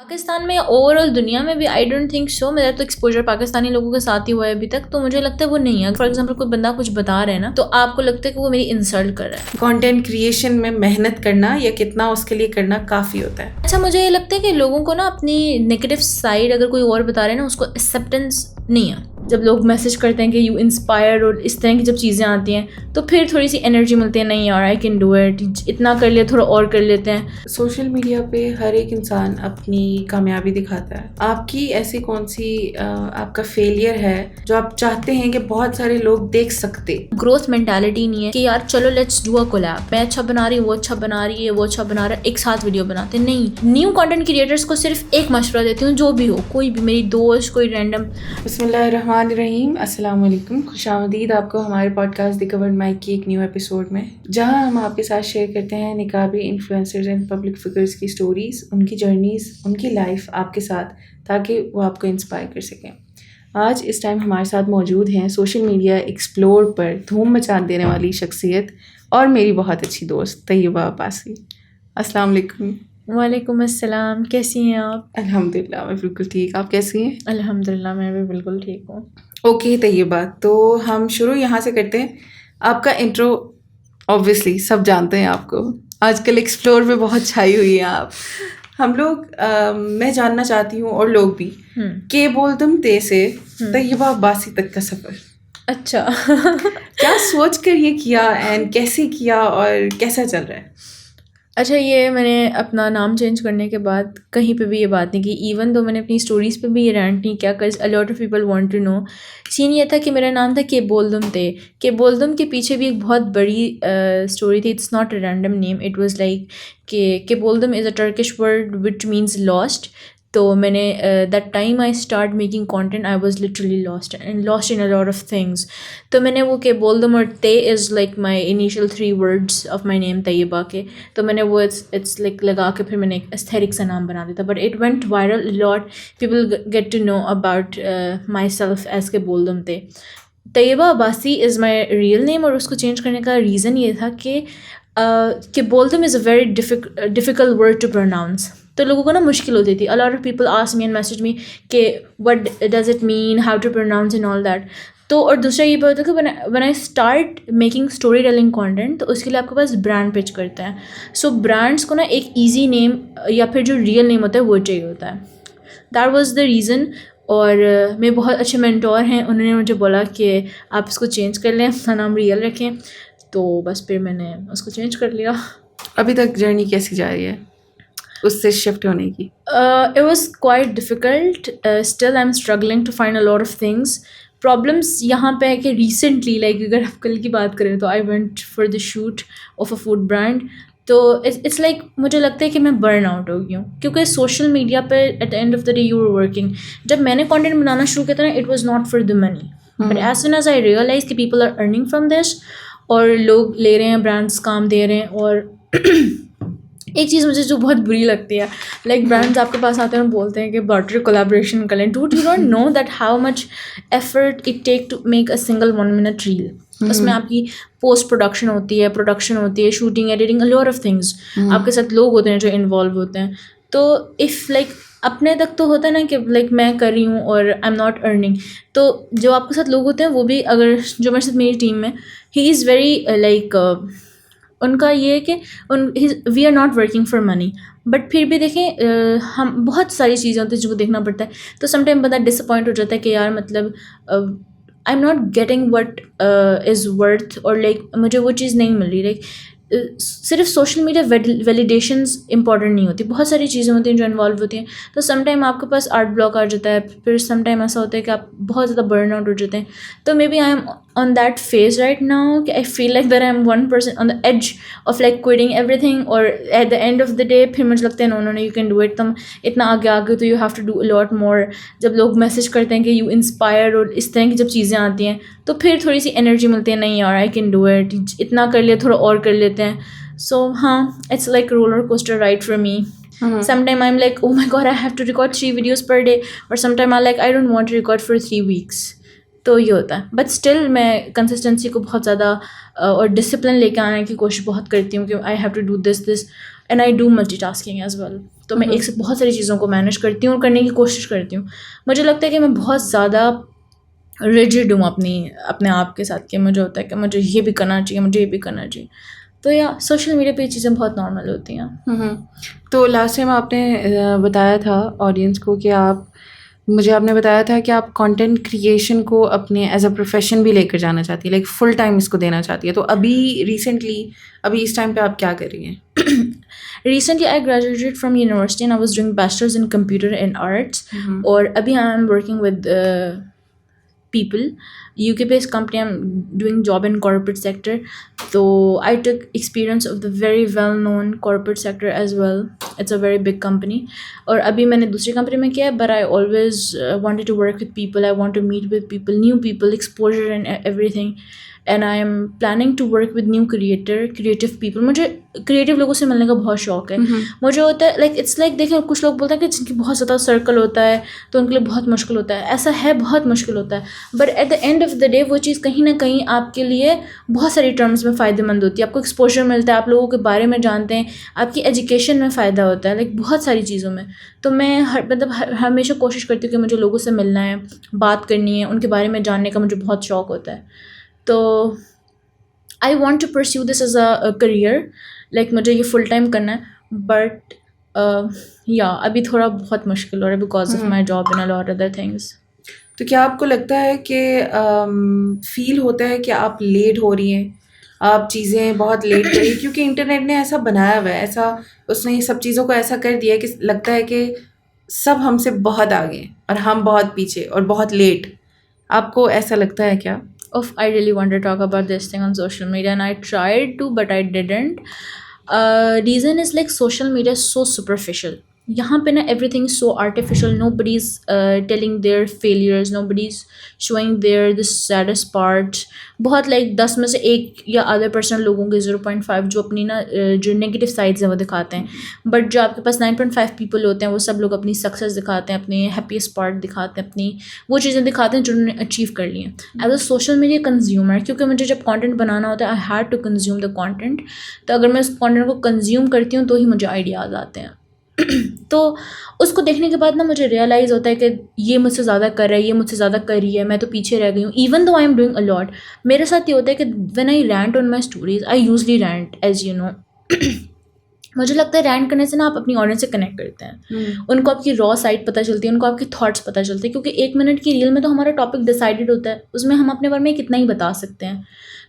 پاکستان میں یا over all دنیا میں بھی آئی ڈونٹ تھنک سو. میرا تو ایکسپوجر پاکستانی لوگوں کے ساتھ ہی ہوا ہے ابھی تک, تو مجھے لگتا ہے وہ نہیں ہے. فار ایگزامپل کوئی بندہ کچھ بتا رہا ہے نا, تو آپ کو لگتا ہے کہ وہ میری انسلٹ کر رہا ہے. کانٹینٹ کریشن میں محنت کرنا یا کتنا اس کے لیے کرنا کافی ہوتا ہے. اچھا, مجھے یہ لگتا ہے کہ لوگوں کو نا اپنی نیگیٹو سائڈ اگر کوئی اور بتا رہے ہیں نا, اس کو ایکسیپٹینس نہیں ہے. جب لوگ میسج کرتے ہیں کہ یو انسپائر اور اس طرح کی جب چیزیں آتی ہیں تو پھر تھوڑی سی انرجی ملتی ہے, نہیں یار آئی کین ڈو اٹ, اتنا کر لیا تھوڑا اور کر لیتے ہیں. سوشل میڈیا پہ ہر ایک انسان اپنی کامیابی دکھاتا ہے. آپ کی ایسی کون سی آپ کا فیلئر ہے جو آپ چاہتے ہیں کہ بہت سارے لوگ دیکھ سکتے؟ گروتھ مینٹالٹی نہیں ہے کہ یار چلو لیٹس ڈو اے کولیب, میں اچھا بنا رہی ہوں, وہ اچھا بنا رہی ہے, وہ اچھا بنا رہا ہے, ایک ساتھ ویڈیو بناتے. نہیں, نیو کانٹینٹ کریٹرس کو صرف ایک مشورہ دیتی ہوں, جو بھی ہو, کوئی بھی, میری دوست, کوئی رینڈم. بسم اللہ الرحمن الرحیم. السلام علیکم, خوش آمدید آپ کو ہمارے پوڈ کاسٹ دی کورڈ مائک کی ایک نیو ایپیسوڈ میں, جہاں ہم آپ کے ساتھ شیئر کرتے ہیں نقابی انفلوئنسرز اینڈ پبلک فگرز کی سٹوریز, ان کی جرنیز, ان کی لائف آپ کے ساتھ, تاکہ وہ آپ کو انسپائر کر سکیں. آج اس ٹائم ہمارے ساتھ موجود ہیں سوشل میڈیا ایکسپلور پر دھوم مچا دینے والی شخصیت اور میری بہت اچھی دوست طیبہ عباسی. السلام علیکم. وعلیکم السلام, کیسی ہیں آپ؟ الحمدللہ میں بالکل ٹھیک, آپ کیسی ہیں؟ الحمدللہ میں بھی بالکل ٹھیک ہوں. اوکے طیبہ, تو ہم شروع یہاں سے کرتے ہیں. آپ کا انٹرو اوبویسلی سب جانتے ہیں آپ کو, آج کل ایکسپلور میں بہت چھائی ہوئی ہیں آپ. ہم لوگ میں جاننا چاہتی ہوں اور لوگ بھی کہ بول تم تے سے طیبہ عباسی تک کا سفر. اچھا, کیا سوچ کر یہ کیا اینڈ کیسے کیا اور کیسا چل رہا ہے؟ اچھا, یہ میں نے اپنا نام چینج کرنے کے بعد کہیں پہ بھی یہ بات نہیں کی, ایون دو میں نے اپنی اسٹوریز پہ بھی یہ رینٹ نہیں کیا, cuz a lot of people want to know. Scene یہ تھا کہ میرا نام تھا کہ بولدم تے. کہ بولدم کے پیچھے بھی ایک بہت بڑی اسٹوری تھی. It's not a random name, it was like کہ Boldum is a Turkish word which means lost. تو میں نے that time I start making content, I was literally lost in a lot of things. تو میں نے وہ کہ Boldum اور تے is like my initial 3 words of my name Tayyaba کے, تو میں نے وہ اٹس لائک لگا کے پھر میں نے ایک استھیرک سا نام بنا دیتا. But it went viral lot, people get to know about myself as کہ بولدم تے. طیبہ عباسی از مائی ریئل نیم, اور اس کو چینج کرنے کا ریزن یہ تھا کہ Boldum is a very difficult word to pronounce. تو لوگوں کو نا مشکل ہوتی تھی. A lot of people ask me and message me کہ what does it mean, how to pronounce and all that. تو اور دوسرا یہ بات ہے کہ when I start making story telling content, تو اس کے لیے آپ کے پاس برانڈ پچ کرتے ہیں. سو برانڈس کو نا ایک ایزی نیم یا پھر جو ریئل نیم ہوتا ہے وہ چاہیے ہوتا ہے. That was the reason. اور میرے بہت اچھے مینٹور ہیں, انہوں نے مجھے بولا کہ آپ اس کو چینج کر لیں, اپنا نام ریئل رکھیں. تو بس پھر میں نے اس کو چینج کر لیا. ابھی تک جرنی کیسی جا رہی ہے اس سے شفٹ ہونے کی؟ It was quite difficult. Still I'm struggling to find a lot of things. Problems یہاں پہ ہے کہ ریسنٹلی, لائک اگر آپ کل کی بات کریں تو I went for the shoot of a food brand. تو اٹس لائک مجھے لگتا ہے کہ میں برن آؤٹ ہو گئی ہوں, کیونکہ سوشل میڈیا پہ at the end of the day you are working. جب میں نے کانٹینٹ بنانا شروع کیا تھا نا, it was not for the money, but as soon as I realise کہ people are earning from this, اور لوگ لے رہے ہیں, برانڈس کام دے رہے ہیں. اور ایک چیز مجھے جو بہت بری لگتی ہے, لائک برانڈز آپ کے پاس آتے ہیں اور بولتے ہیں کہ بارٹر کولیبریشن کر لیں. Dude you don't know that how much effort it take to make a single 1 minute reel. اس میں آپ کی پوسٹ پروڈکشن ہوتی ہے, shooting, editing, a lot of things. آپ کے ساتھ لوگ ہوتے ہیں جو انوالو ہوتے ہیں. تو اف لائک اپنے تک تو ہوتا ہے نا کہ لائک میں کر رہی ہوں اور آئی ایم ناٹ ارننگ, تو جو آپ کے ساتھ لوگ ہوتے ہیں وہ بھی, اگر جو میرے ساتھ میری ٹیم میں, ہی از ویری لائک, ان کا یہ ہے کہ we are not working for money. But پھر بھی دیکھیں, ہم بہت ساری چیزیں ہوتی ہیں جن کو دیکھنا پڑتا ہے. تو سم ٹائم بندہ ڈس اپوائنٹ ہو جاتا ہے کہ یار مطلب آئی am not getting what is worth, اور لائک مجھے وہ چیز نہیں مل رہی. لائک صرف سوشل میڈیا ویلیڈیشنز امپورٹنٹ نہیں ہوتی, بہت ساری چیزیں ہوتی ہیں جو انوالو ہوتی ہیں. تو سم ٹائم آپ کے پاس آرٹ بلاک آ جاتا ہے, پھر سم ٹائم ایسا ہوتا ہے کہ آپ بہت زیادہ برن آؤٹ ہو جاتے ہیں. تو maybe I am on that phase right now کہ I feel like that I am 1% on the edge of like quitting ایوری تھنگ. اور at the end of the day پھر مجھے لگتا ہے no you can do it, تم اتنا آگے آگے تو you have to do a lot more. جب لوگ میسج کرتے ہیں کہ یو انسپائر اور اس طرح کی جب چیزیں آتی ہیں تو پھر تھوڑی سی انرجی ملتی ہے, نہیں یار آئی کین ڈو اٹ, اتنا کر لیا تھوڑا اور کر لیتے ہیں. So, it's like roller coaster ride for me. Sometime I'm like, oh my god, I have to record 3 videos per day. Or sometime I'm like, I don't want to record for 3 weeks. تو یہ ہوتا ہے. But still میں consistency کو بہت زیادہ اور discipline لے کے آنے کی کوشش بہت کرتی ہوں کہ I have to do this and I do multitasking as well. تو میں ایک سے بہت ساری چیزوں کو مینیج کرتی ہوں اور کرنے کی کوشش کرتی ہوں. مجھے لگتا ہے کہ میں بہت زیادہ ریجڈ ہوں اپنے آپ کے ساتھ, کہ مجھے ہوتا ہے کہ مجھے یہ بھی کرنا چاہیے, مجھے یہ بھی کرنا چاہیے. تو یا سوشل میڈیا پہ یہ چیزیں بہت نارمل ہوتی ہیں. تو لاسٹ ٹائم آپ نے بتایا تھا آڈینس کو کہ آپ نے بتایا تھا کہ آپ کانٹینٹ کریشن کو اپنے ایز اے پروفیشن بھی لے کر جانا چاہتی ہے, لائک فل ٹائم اس کو دینا چاہتی ہے. تو ابھی اس ٹائم پہ آپ کیا کر رہی ہیں؟ Recently, I graduated from university and I was doing bachelor's in computer and arts. اور ابھی I am working with people. UK based company, I'm doing job in corporate sector. So I took experience of the very well known corporate sector as well. It's a very big company. اور ابھی میں نے دوسری company میں کیا ہے, but I always wanted to work with people. I want to meet with people, new people, exposure and everything. And I am planning to work with new creative people. مجھے creative لوگوں سے ملنے کا بہت شوق ہے. مجھے ہوتا ہے لائک اٹس لائک دیکھیں کچھ لوگ بولتے ہیں کہ جن کی بہت زیادہ سرکل ہوتا ہے تو ان کے لیے بہت مشکل ہوتا ہے. ایسا ہے, بہت مشکل ہوتا ہے, but at the end of the day وہ چیز کہیں نہ کہیں آپ کے لیے بہت ساری ٹرمز میں فائدہ مند ہوتی ہے. آپ کو ایکسپوجر ملتا ہے, آپ لوگوں کے بارے میں جانتے ہیں, آپ کی ایجوکیشن میں فائدہ ہوتا ہے, لائک بہت ساری چیزوں میں. تو میں ہمیشہ کوشش کرتی ہوں کہ مجھے لوگوں سے ملنا ہے, بات کرنی ہے, ان کے بارے میں جاننے کا مجھے بہت شوق ہوتا ہے. تو I want to pursue this as a career, like مجھے یہ فل ٹائم کرنا ہے, بٹ ابھی تھوڑا بہت مشکل ہو رہا ہے because of my job and a lot other things. تو کیا آپ کو لگتا ہے کہ فیل ہوتا ہے کہ آپ لیٹ ہو رہی ہیں, آپ چیزیں بہت لیٹ کر رہی ہیں, کیونکہ انٹرنیٹ نے ایسا بنایا ہوا ہے, ایسا اس نے سب چیزوں کو ایسا کر دیا ہے کہ لگتا ہے کہ سب ہم سے بہت آگے ہیں اور ہم بہت پیچھے اور بہت لیٹ. آپ کو ایسا لگتا ہے کیا؟ I really want to talk about this thing on social media and I tried to but I didn't. Reason is like social media is so superficial. یہاں پہ نا everything is so artificial. Nobody is telling their failures, nobody is showing their the saddest part. بہت like 10 میں سے 1 یا آدھے % لوگوں کے 0.5 جو اپنی نا جو نیگیٹو سائڈز ہیں وہ دکھاتے ہیں, بٹ جو آپ کے پاس 9.5 پیپل ہوتے ہیں وہ سب لوگ اپنی سکسیز دکھاتے ہیں, اپنی ہیپیسٹ پارٹ دکھاتے ہیں, اپنی وہ چیزیں دکھاتے ہیں جو انہوں نے اچیو کر لی ہیں. As a social media consumer, کیونکہ مجھے جب کانٹینٹ بنانا ہوتا ہے I had to consume the content, تو اگر میں اس کانٹینٹ کو کنزیوم کرتی ہوں تو ہی مجھے آئیڈیاز آتے ہیں. تو اس کو دیکھنے کے بعد نا مجھے ریئلائز ہوتا ہے کہ یہ مجھ سے زیادہ کر رہا ہے, یہ مجھ سے زیادہ کر رہی ہے, میں تو پیچھے رہ گئی ہوں. Even though I am doing a lot. میرے ساتھ یہ ہوتا ہے کہ when I rant on my stories, I usually rant as you know. مجھے لگتا ہے رینٹ کرنے سے نا آپ اپنی آڈینس سے کنیکٹ کرتے ہیں, ان کو آپ کی را سائڈ پتہ چلتی ہے, ان کو آپ کے تھاٹس پتہ چلتے ہیں, کیونکہ 1 منٹ کی ریل میں تو ہمارا ٹاپک ڈیسائیڈڈ ہوتا ہے, اس میں ہم اپنے بارے میں کتنا ہی بتا سکتے ہیں.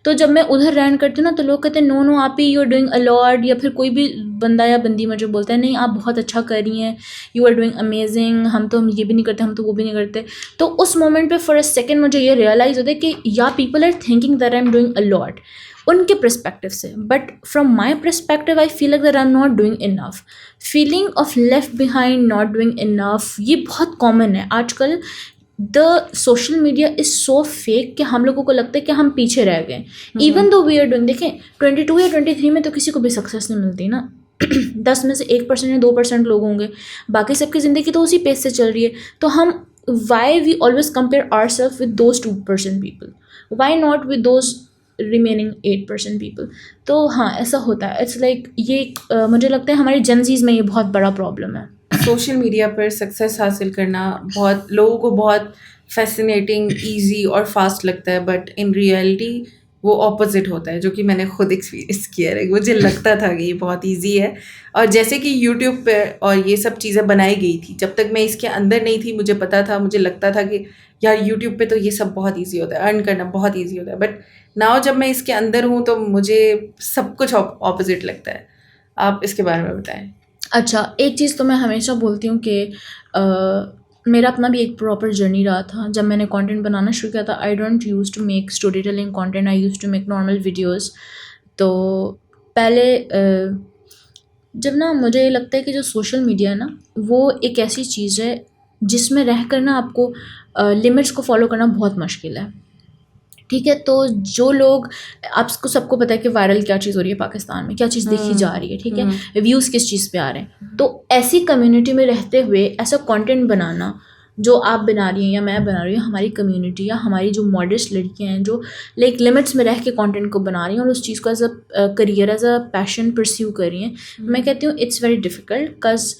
تو جب میں ادھر رینٹ کرتی ہوں نا تو لوگ کہتے ہیں نو آپ ہی یو آر ڈوئنگ اے لاٹ, یا پھر کوئی بھی بندہ یا بندی مجھے بولتا ہے نہیں آپ بہت اچھا کر رہی ہیں, یو آر ڈوئنگ امیزنگ, ہم یہ بھی نہیں کرتے, ہم تو وہ بھی نہیں کرتے. تو اس مومنٹ پہ فار اے سیکنڈ مجھے یہ ریئلائز ہوتا ہے کہ یا people are thinking that I am doing a lot ان کے پرسپیکٹیو سے, but from my perspective I feel like that I am not doing enough. Feeling of left behind, not doing enough, یہ بہت common ہے آج کل. The social media is so fake کہ ہم لوگوں کو لگتا ہے کہ ہم پیچھے رہ گئے. Even though we are doing, دیکھیں 22 یا 23 میں تو کسی کو بھی سکسیس نہیں ملتی نا. 10 میں سے 1% یا 2% لوگ ہوں گے, باقی سب کی زندگی تو اسی پیس سے چل رہی ہے. تو ہم why we always compare our self with those 2% people, why not with those remaining 8% people. تو ہاں ایسا ہوتا ہے. اٹس لائک یہ مجھے لگتا ہے ہماری جنزیز میں یہ بہت بڑا پرابلم ہے. سوشل میڈیا پر سکسیس حاصل کرنا بہت لوگوں کو بہت فیسینیٹنگ, ایزی اور فاسٹ لگتا ہے, بٹ ان ریئلٹی وہ اپوزٹ ہوتا ہے, جو کہ میں نے خود ایکسپیرینس کیا ہے. مجھے لگتا تھا کہ یہ بہت ایزی ہے, اور جیسے کہ یوٹیوب پہ اور یہ سب چیزیں بنائی گئی تھی, جب تک میں اس کے اندر نہیں تھی مجھے پتا تھا, مجھے لگتا تھا کہ یار یوٹیوب پہ تو یہ سب بہت ایزی ہوتا ہے, ارن کرنا بہت ایزی ہوتا ہے. بٹ ناؤ جب میں اس کے اندر ہوں تو مجھے سب کچھ اپوزٹ لگتا ہے. آپ اس کے بارے میں بتائیں. اچھا, ایک چیز تو میں ہمیشہ بولتی ہوں کہ میرا اپنا بھی ایک پراپر جرنی رہا تھا. جب میں نے کانٹینٹ بنانا شروع کیا تھا, I don't use to make story telling content, I use to make normal videos. تو پہلے جب نا مجھے لگتا ہے کہ جو سوشل میڈیا ہے نا وہ ایک ایسی چیز ہے جس میں رہ کر نا آپ کو لمٹس کو فالو کرنا بہت مشکل ہے. ٹھیک ہے, تو جو لوگ آپ کو سب کو پتہ ہے کہ وائرل کیا چیز ہو رہی ہے پاکستان میں, کیا چیز دیکھی جا رہی ہے, ٹھیک ہے, ویوز کس چیز پہ آ رہے ہیں. تو ایسی کمیونٹی میں رہتے ہوئے ایسا کانٹینٹ بنانا جو آپ بنا رہی ہیں یا میں بنا رہی ہوں, ہماری کمیونٹی یا ہماری جو ماڈسٹ لڑکیاں ہیں جو لائک لمٹس میں رہ کے کانٹینٹ کو بنا رہی ہیں اور اس چیز کو as a career, as a passion perceive کر رہی ہیں, میں کہتی ہوں اٹس ویری ڈیفیکلٹ. کز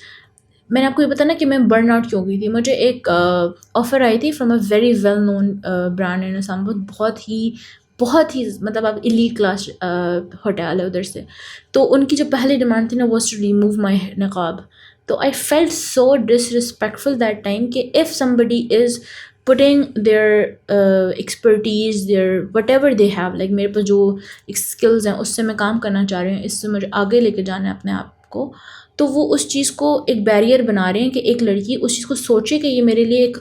میں نے آپ کو یہ بتانا کہ میں برن آؤٹ کیوں گئی تھی. مجھے ایک آفر آئی تھی from a very well known brand in Islamabad, بہت ہی مطلب آپ ایلیٹ کلاس ہوٹل ہے ادھر سے. تو ان کی جو پہلی ڈیمانڈ تھی نا واز ٹو ریموو مائی نقاب. تو I felt so disrespectful that time کہ if somebody is putting their expertise, their whatever they have, like میرے پاس جو اسکلز ہیں اس سے میں کام کرنا چاہ رہی ہوں, اس سے مجھے آگے لے کے جانا ہے اپنے آپ کو, تو وہ اس چیز کو ایک بیریئر بنا رہے ہیں کہ ایک لڑکی اس چیز کو سوچے کہ یہ میرے لیے ایک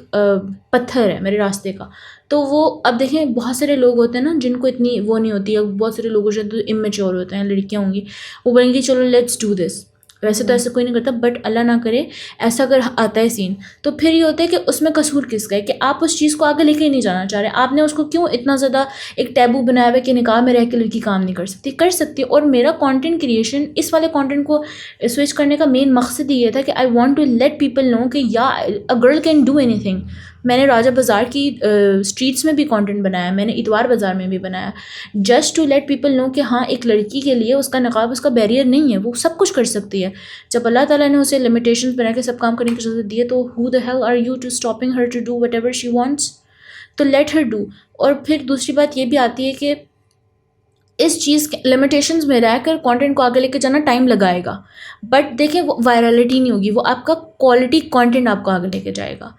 پتھر ہے میرے راستے کا. تو وہ اب دیکھیں بہت سارے لوگ ہوتے ہیں نا جن کو اتنی وہ نہیں ہوتی ہے, بہت سارے لوگ جو امیچور ہوتے ہیں, لڑکیاں ہوں گی وہ بولیں گی چلو لیٹس ڈو دس. ویسے تو ایسا کوئی نہیں کرتا, بٹ اللہ نہ کرے ایسا اگر آتا ہے سین, تو پھر یہ ہوتا ہے کہ اس میں قصور کس کا ہے کہ آپ اس چیز کو آگے لے کے ہی نہیں جانا چاہ رہے. آپ نے اس کو کیوں اتنا زیادہ ایک ٹیبو بنایا ہوا ہے کہ نکاح میں رہ کے لڑکی کام نہیں کر سکتی. اور میرا کانٹینٹ کریشن, اس والے کانٹینٹ کو سوئچ کرنے کا مین مقصد یہ تھا کہ I want to let people know کہ یا a girl can do anything. میں نے راجہ بازار کی اسٹریٹس میں بھی کانٹینٹ بنایا, میں نے اتوار بازار میں بھی بنایا, just to let people know کہ ہاں ایک لڑکی کے لیے اس کا نقاب اس کا بیریئر نہیں ہے, وہ سب کچھ کر سکتی ہے. جب اللہ تعالیٰ نے اسے لمیٹیشنز بنا کے سب کام کرنے کی اجازت دی ہے, تو who the hell are you to stopping her to do whatever she wants? تو let her do. اور پھر دوسری بات یہ بھی آتی ہے کہ اس چیز کے لمیٹیشنز میں رہ کر کانٹینٹ کو آگے لے کے جانا ٹائم لگائے گا, بٹ دیکھیں وہ وائرلٹی نہیں ہوگی, وہ آپ کا کوالٹی کانٹینٹ آپ کو آگے لے کے جائے گا.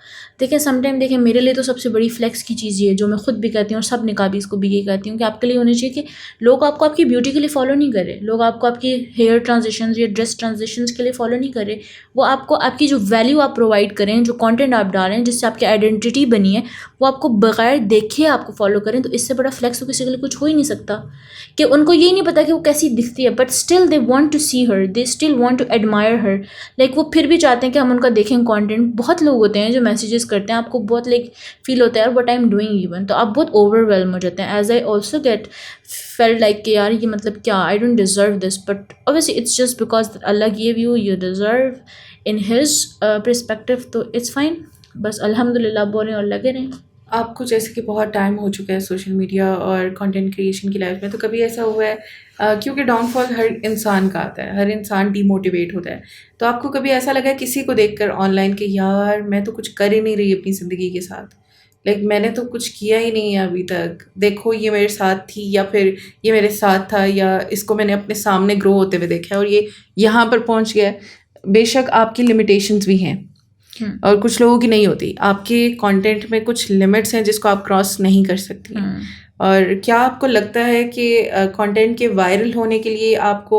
دیکھیں سم ٹائم دیکھیں میرے لیے تو سب سے بڑی فلیکس کی چیز یہ ہے, جو میں خود بھی کہتی ہوں اور سب نقابیز کو بھی یہ کہتی ہوں کہ آپ کے لیے ہونی چاہیے کہ لوگ آپ کو آپ کی بیوٹی کے لیے فالو نہیں کر رہے, لوگ آپ کو آپ کی ہیئر ٹرانزیشنز یا ڈریس ٹرانزیشنز کے لیے فالو نہیں کر رہے, وہ آپ کو آپ کی جو ویلیو آپ پرووائڈ کریں, جو کانٹینٹ آپ ڈالیں جس سے آپ کی آئیڈینٹی بنی ہے, وہ آپ کو بغیر دیکھے آپ کو فالو کریں. تو اس سے بڑا فلیکس تو کسی کے لیے کچھ ہو ہی نہیں سکتا کہ ان کو یہ نہیں پتا کہ وہ کیسی دکھتی ہے, but still they want to see her, they still want to admire her. Like وہ پھر بھی چاہتے ہیں کہ ہم ان کا دیکھیں کانٹینٹ. بہت لوگ ہوتے ہیں جو میسیجز کرتے ہیں, آپ کو بہت لائک فیل ہوتا ہے what I am doing even, تو آپ بہت اوور ویلم ہو جاتے ہیں. As I also get feel like کہ یار یہ مطلب کیا, I don't deserve this, but obviously it's just because اللہ gave you, you deserve in his perspective, تو اٹس فائن. بس الحمد للہ بولیں اور لگے رہیں. آپ کو جیسے کہ بہت ٹائم ہو چکا ہے سوشل میڈیا اور کنٹینٹ کریشن کی لائف میں, تو کبھی ایسا ہوا ہے کیونکہ ڈاؤن فال ہر انسان کا آتا ہے, ہر انسان ڈی موٹیویٹ ہوتا ہے, تو آپ کو کبھی ایسا لگا ہے کسی کو دیکھ کر آن لائن کہ یار میں تو کچھ کر ہی نہیں رہی اپنی زندگی کے ساتھ, لائک میں نے تو کچھ کیا ہی نہیں ہے ابھی تک, دیکھو یہ میرے ساتھ تھی یا پھر یہ میرے ساتھ تھا, یا اس کو میں نے اپنے سامنے گرو ہوتے ہوئے دیکھا ہے اور یہ یہاں پر پہنچ گیا ہے. بے شک آپ کی لمیٹیشنز بھی ہیں اور کچھ لوگوں کی نہیں ہوتی, آپ کے کانٹینٹ میں کچھ لمٹس ہیں جس کو آپ کراس نہیں کر سکتی ہیں. اور کیا آپ کو لگتا ہے کہ کانٹینٹ کے وائرل ہونے کے لیے آپ کو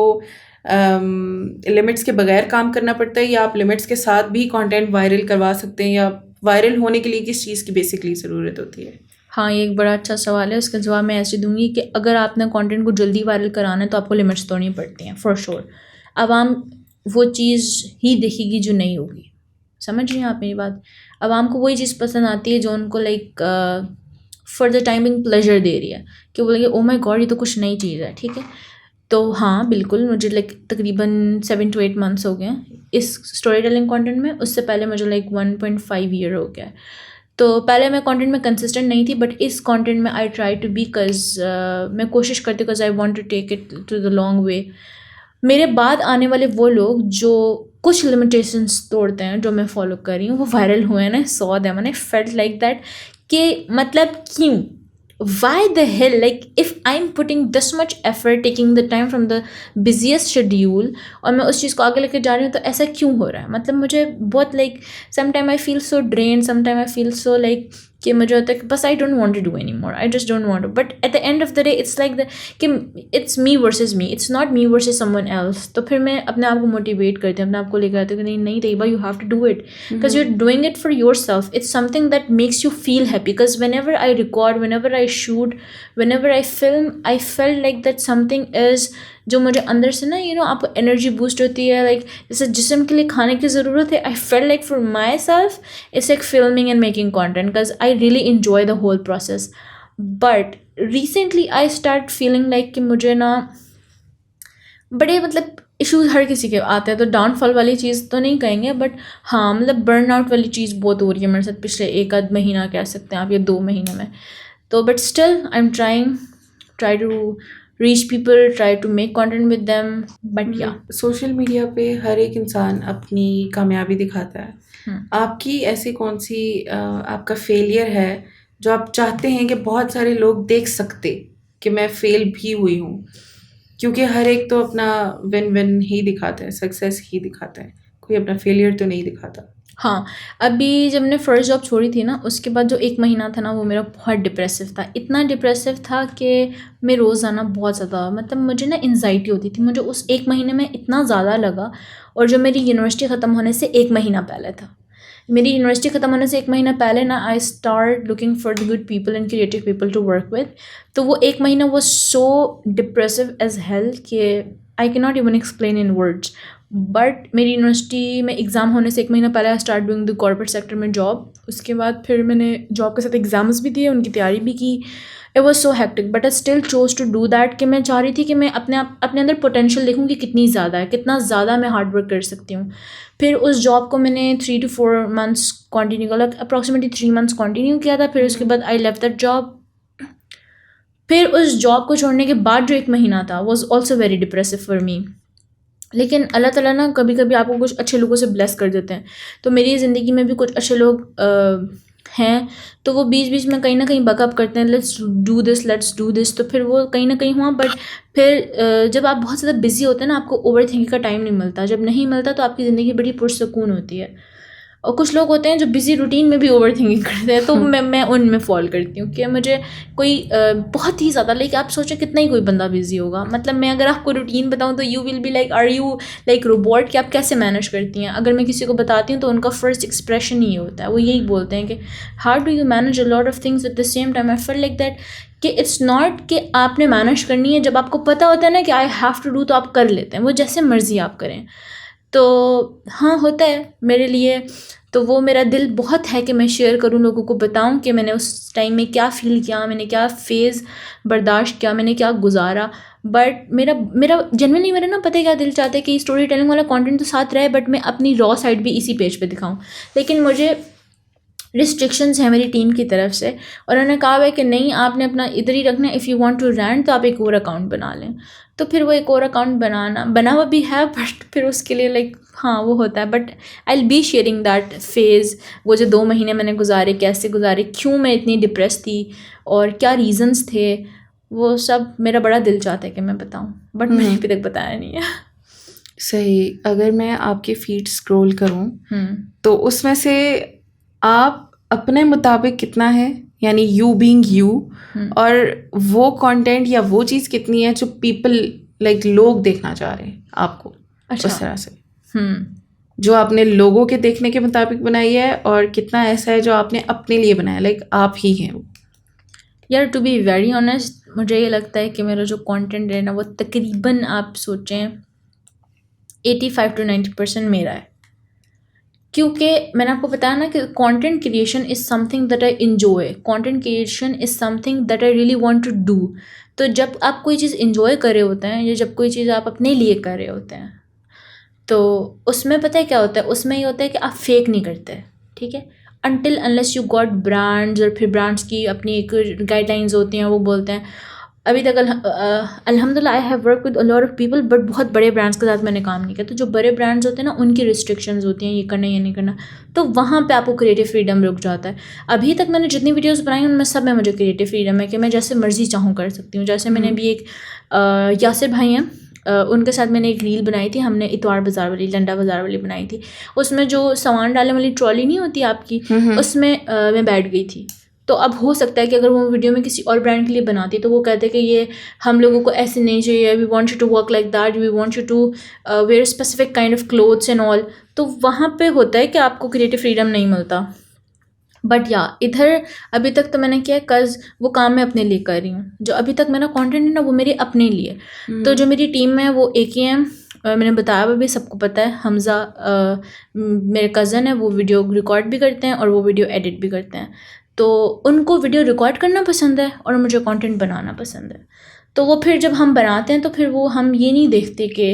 لمٹس کے بغیر کام کرنا پڑتا ہے, یا آپ لمٹس کے ساتھ بھی کانٹینٹ وائرل کروا سکتے ہیں, یا وائرل ہونے کے لیے کس چیز کی بیسکلی ضرورت ہوتی ہے؟ ہاں یہ ایک بڑا اچھا سوال ہے, اس کا جواب میں ایسے دوں گی کہ اگر آپ نے کانٹینٹ کو جلدی وائرل کرانا ہے تو آپ کو لمٹس توڑنی پڑتی ہیں فار شور. عوام وہ چیز ہی دیکھے گی جو نہیں ہوگی, سمجھ رہی ہیں آپ میری بات. عوام کو وہی چیز پسند آتی ہے جو ان کو like for the timing pleasure دے رہی ہے, کہ بولیں گے او مائی گاڈ یہ تو کچھ نئی چیز ہے, ٹھیک ہے. تو ہاں بالکل, مجھے لائک تقریباً 7 to 8 months ہو گئے ہیں اس اسٹوری ٹیلنگ کانٹینٹ میں. اس سے پہلے مجھے لائک 1.5 year ہو گیا ہے. تو پہلے میں کانٹینٹ میں کنسسٹنٹ نہیں تھی, بٹ اس کانٹینٹ میں I try to be, cause میں کوشش کرتی ہوں, cause I want to take it to the long way. میرے بعد آنے والے وہ لوگ جو کچھ لمیٹیشنس توڑتے ہیں جو میں فالو کر رہی ہوں, وہ وائرل ہوئے ہیں نا, so them and I felt like that کہ مطلب کیوں, why the hell, like if I am putting this much effort, taking the time from the busiest schedule, اور میں اس چیز کو آگے لے کے جا رہی ہوں, تو ایسا کیوں ہو رہا ہے. مطلب مجھے بہت like some time I feel so drain, some time I feel so like کہ مجھے ہوتا ہے کہ بس I don't want to do any more, I just don't want to. But at the end of the day it's like کہ it's me versus me, it's not me versus someone else. تو پھر میں اپنے آپ کو motivate کرتی ہوں, اپنے آپ کو لے کے آتی ہوں کہ نہیں Tayyaba, you have to do it, because you are doing it for yourself. It's something that makes you feel happy, because whenever I record, whenever I shoot, whenever I film, I feel like that something is, جو مجھے اندر سے نا آپ کو energy boost ہوتی ہے, like جیسے جسم کے لیے کھانے کی ضرورت ہے. I feel like for myself it's like filming and making content, because I really enjoy the whole process. But recently I start feeling like کہ مجھے نا بڑے مطلب ایشوز ہر کسی کے آتے ہیں, تو ڈاؤن فال والی چیز تو نہیں کہیں گے, بٹ ہاں مطلب برن آؤٹ والی چیز بہت ہو رہی ہے میرے ساتھ پچھلے 1 آدھ مہینہ کہہ سکتے ہیں آپ, یا 2 مہینے میں. تو but still I am try to reach people, try to make content with them. But yeah. Social media پہ ہر ایک انسان اپنی کامیابی دکھاتا ہے. آپ کی ایسی کون سی آپ کا فیلئر ہے جو آپ چاہتے ہیں کہ بہت سارے لوگ دیکھ سکتے کہ میں فیل بھی ہوئی ہوں؟ کیونکہ ہر ایک تو اپنا ون ون ہی دکھاتا ہے, سکسیس ہی دکھاتا ہے, کوئی اپنا فیلئر تو نہیں دکھاتا. ہاں, ابھی جب میں نے فرسٹ جاب چھوڑی تھی نا, اس کے بعد جو 1 مہینہ تھا نا, وہ میرا بہت ڈپریسو تھا. اتنا ڈپریسو تھا کہ میں روزانہ بہت زیادہ, مطلب مجھے نا انزائٹی ہوتی تھی. مجھے اس 1 مہینے میں اتنا زیادہ لگا, اور جو میری یونیورسٹی ختم ہونے سے 1 مہینہ پہلے تھا. میری یونیورسٹی ختم ہونے سے 1 مہینہ پہلے نا, I start looking for the good people and creative people to work with. تو وہ 1 مہینہ was so depressive as hell کہ I can not even explain in words. But میری یونیورسٹی میں ایگزام ہونے سے 1 مہینہ پہلے I start doing the corporate sector میں جاب. اس کے بعد پھر میں نے جاب کے ساتھ ایگزامس بھی دیے, ان کی تیاری بھی کی. It was so hectic, but I still chose to do that, کہ میں چاہ رہی تھی کہ میں اپنے اندر پوٹینشیل دیکھوں کہ کتنی زیادہ ہے, کتنا زیادہ میں ہارڈ ورک کر سکتی ہوں. پھر اس جاب کو میں نے 3 to 4 months کنٹینیو کیا, اپروکسیمیٹلی 3 months کنٹینیو کیا تھا. پھر اس کے بعد آئی لیفٹ دیٹ جاب. پھر اس جاب کو چھوڑنے کے بعد جو 1 مہینہ تھا was also very depressive for me. لیکن اللہ تعالیٰ نا کبھی کبھی آپ کو کچھ اچھے لوگوں سے بلیس کر دیتے ہیں. تو میری زندگی میں بھی کچھ اچھے لوگ ہیں, تو وہ بیچ میں کہیں نہ کہیں بیک اپ کرتے ہیں, لیٹس ڈو دس. تو پھر وہ کہیں نہ کہیں ہوا. بٹ پھر جب آپ بہت زیادہ بزی ہوتے ہیں نا, آپ کو اوور تھنکنگ کا ٹائم نہیں ملتا. جب نہیں ملتا تو آپ کی زندگی بڑی پرسکون ہوتی ہے. اور کچھ لوگ ہوتے ہیں جو بزی روٹین میں بھی اوور تھنکنگ کرتے ہیں, تو میں ان میں فال کرتی ہوں. کہ مجھے کوئی بہت ہی زیادہ, لائک آپ سوچیں کتنا ہی کوئی بندہ بزی ہوگا. مطلب میں اگر آپ کو روٹین بتاؤں تو you will be like, are you like robot, کہ آپ کیسے مینیج کرتی ہیں. اگر میں کسی کو بتاتی ہوں تو ان کا فرسٹ ایکسپریشن یہ ہوتا ہے, وہ یہی بولتے ہیں کہ how do you manage a lot of things at the same time. I feel like that کہ اٹس ناٹ کہ آپ نے مینیج کرنی ہے, جب آپ کو پتہ ہوتا ہے نا کہ آئی ہیو ٹو ڈو, تو آپ کر لیتے ہیں, وہ جیسے مرضی آپ کریں. تو ہاں ہوتا ہے میرے لیے. تو وہ میرا دل بہت ہے کہ میں شیئر کروں, لوگوں کو بتاؤں کہ میں نے اس ٹائم میں کیا فیل کیا, میں نے کیا فیز برداشت کیا, میں نے کیا گزارا. بٹ میرا جنرلی میرا نا پتہ کیا دل چاہتا ہے کہ اسٹوری ٹیلنگ والا کانٹینٹ تو ساتھ رہے, بٹ میں اپنی را سائڈ بھی اسی پیج پہ دکھاؤں. لیکن مجھے ریسٹرکشنز ہیں میری ٹیم کی طرف سے, اور انہوں نے کہا ہے کہ نہیں, آپ نے اپنا ادھر ہی رکھنا ہے. If you want to rent تو آپ ایک اور اکاؤنٹ بنا لیں. تو پھر وہ ایک اور اکاؤنٹ بنا ہوا بھی ہے, بٹ پھر اس کے لیے لائک ہاں وہ ہوتا ہے. But I will be sharing that phase, وہ جو 2 مہینے میں نے گزارے, کیسے گزارے, کیوں میں اتنی ڈپریس تھی, اور کیا ریزنس تھے, وہ سب میرا بڑا دل چاہتا ہے کہ میں بتاؤں, بٹ میں نے ابھی تک بتایا نہیں ہے. صحیح. اگر میں آپ کے فیڈ اسکرول کروں تو اس میں سے آپ اپنے مطابق کتنا ہے, یعنی یو بینگ یو, اور وہ کانٹینٹ یا وہ چیز کتنی ہے جو پیپل لائک لوگ دیکھنا چاہ رہے ہیں آپ کو, اس طرح سے جو آپ نے لوگوں کے دیکھنے کے مطابق بنائی ہے, اور کتنا ایسا ہے جو آپ نے اپنے لیے بنایا, لائک آپ ہی ہیں وہ. یار ٹو بی ویری آنیسٹ, مجھے یہ لگتا ہے کہ میرا جو کانٹینٹ ہے نا, وہ تقریباً آپ سوچیں 85 to 90% میرا ہے. کیونکہ میں نے آپ کو بتایا نا کہ content creation is something that I enjoy, content creation is something that I really want to do. تو جب آپ کوئی چیز انجوائے کر رہے ہوتے ہیں, یا جب کوئی چیز آپ اپنے لیے کر رہے ہوتے ہیں, تو اس میں پتہ ہے کیا ہوتا ہے, اس میں یہ ہوتا ہے کہ آپ فیک نہیں کرتے, ٹھیک ہے, until unless you got brands, اور پھر برانڈس کی اپنی ایک گائیڈ لائنز ہوتی ہیں, وہ بولتے ہیں. ابھی تک الحمد للہ آئی have work with a lot of people, but بہت بڑے برانڈس کے ساتھ میں نے کام نہیں کیا. تو جو بڑے برانڈس ہوتے ہیں نا, ان کی ریسٹرکشنز ہوتی ہیں, یہ کرنا یہ نہیں کرنا, تو وہاں پہ آپ کو کریٹیو فریڈم رک جاتا ہے. ابھی تک میں نے جتنی ویڈیوز بنائی ان میں سب میں مجھے کریٹیو فریڈم ہے کہ میں جیسے مرضی چاہوں کر سکتی ہوں. جیسے میں نے ابھی ایک یاسر بھائی ہیں, ان کے ساتھ میں نے ایک ریل بنائی تھی, ہم نے اتوار بازار والی, لنڈا بازار والی بنائی تھی. اس میں جو سامان ڈالنے والی ٹرالی نہیں ہوتی آپ کی, اس میں میں بیٹھ گئی تھی. تو اب ہو سکتا ہے کہ اگر وہ ویڈیو میں کسی اور برانڈ کے لیے بناتی تو وہ کہتے کہ یہ ہم لوگوں کو ایسے نہیں چاہیے, we want you to work like that, we want you to wear specific kind of clothes and all. تو وہاں پہ ہوتا ہے کہ آپ کو کریٹیو فریڈم نہیں ملتا. بٹ یا ادھر ابھی تک تو میں نے کیا کز وہ کام میں اپنے لیے کر رہی ہوں. جو ابھی تک میرا کانٹینٹ ہے نا, وہ میرے اپنے لیے. تو جو میری ٹیم میں وہ ایک ہی ہیں, میں نے بتایا وہ بھی سب کو پتہ ہے, حمزہ میرے کزن ہے, وہ ویڈیو ریکارڈ بھی کرتے ہیں اور وہ ویڈیو ایڈٹ بھی کرتے ہیں. تو ان کو ویڈیو ریکارڈ کرنا پسند ہے اور مجھے کانٹینٹ بنانا پسند ہے. تو وہ پھر جب ہم بناتے ہیں تو پھر وہ ہم یہ نہیں دیکھتے کہ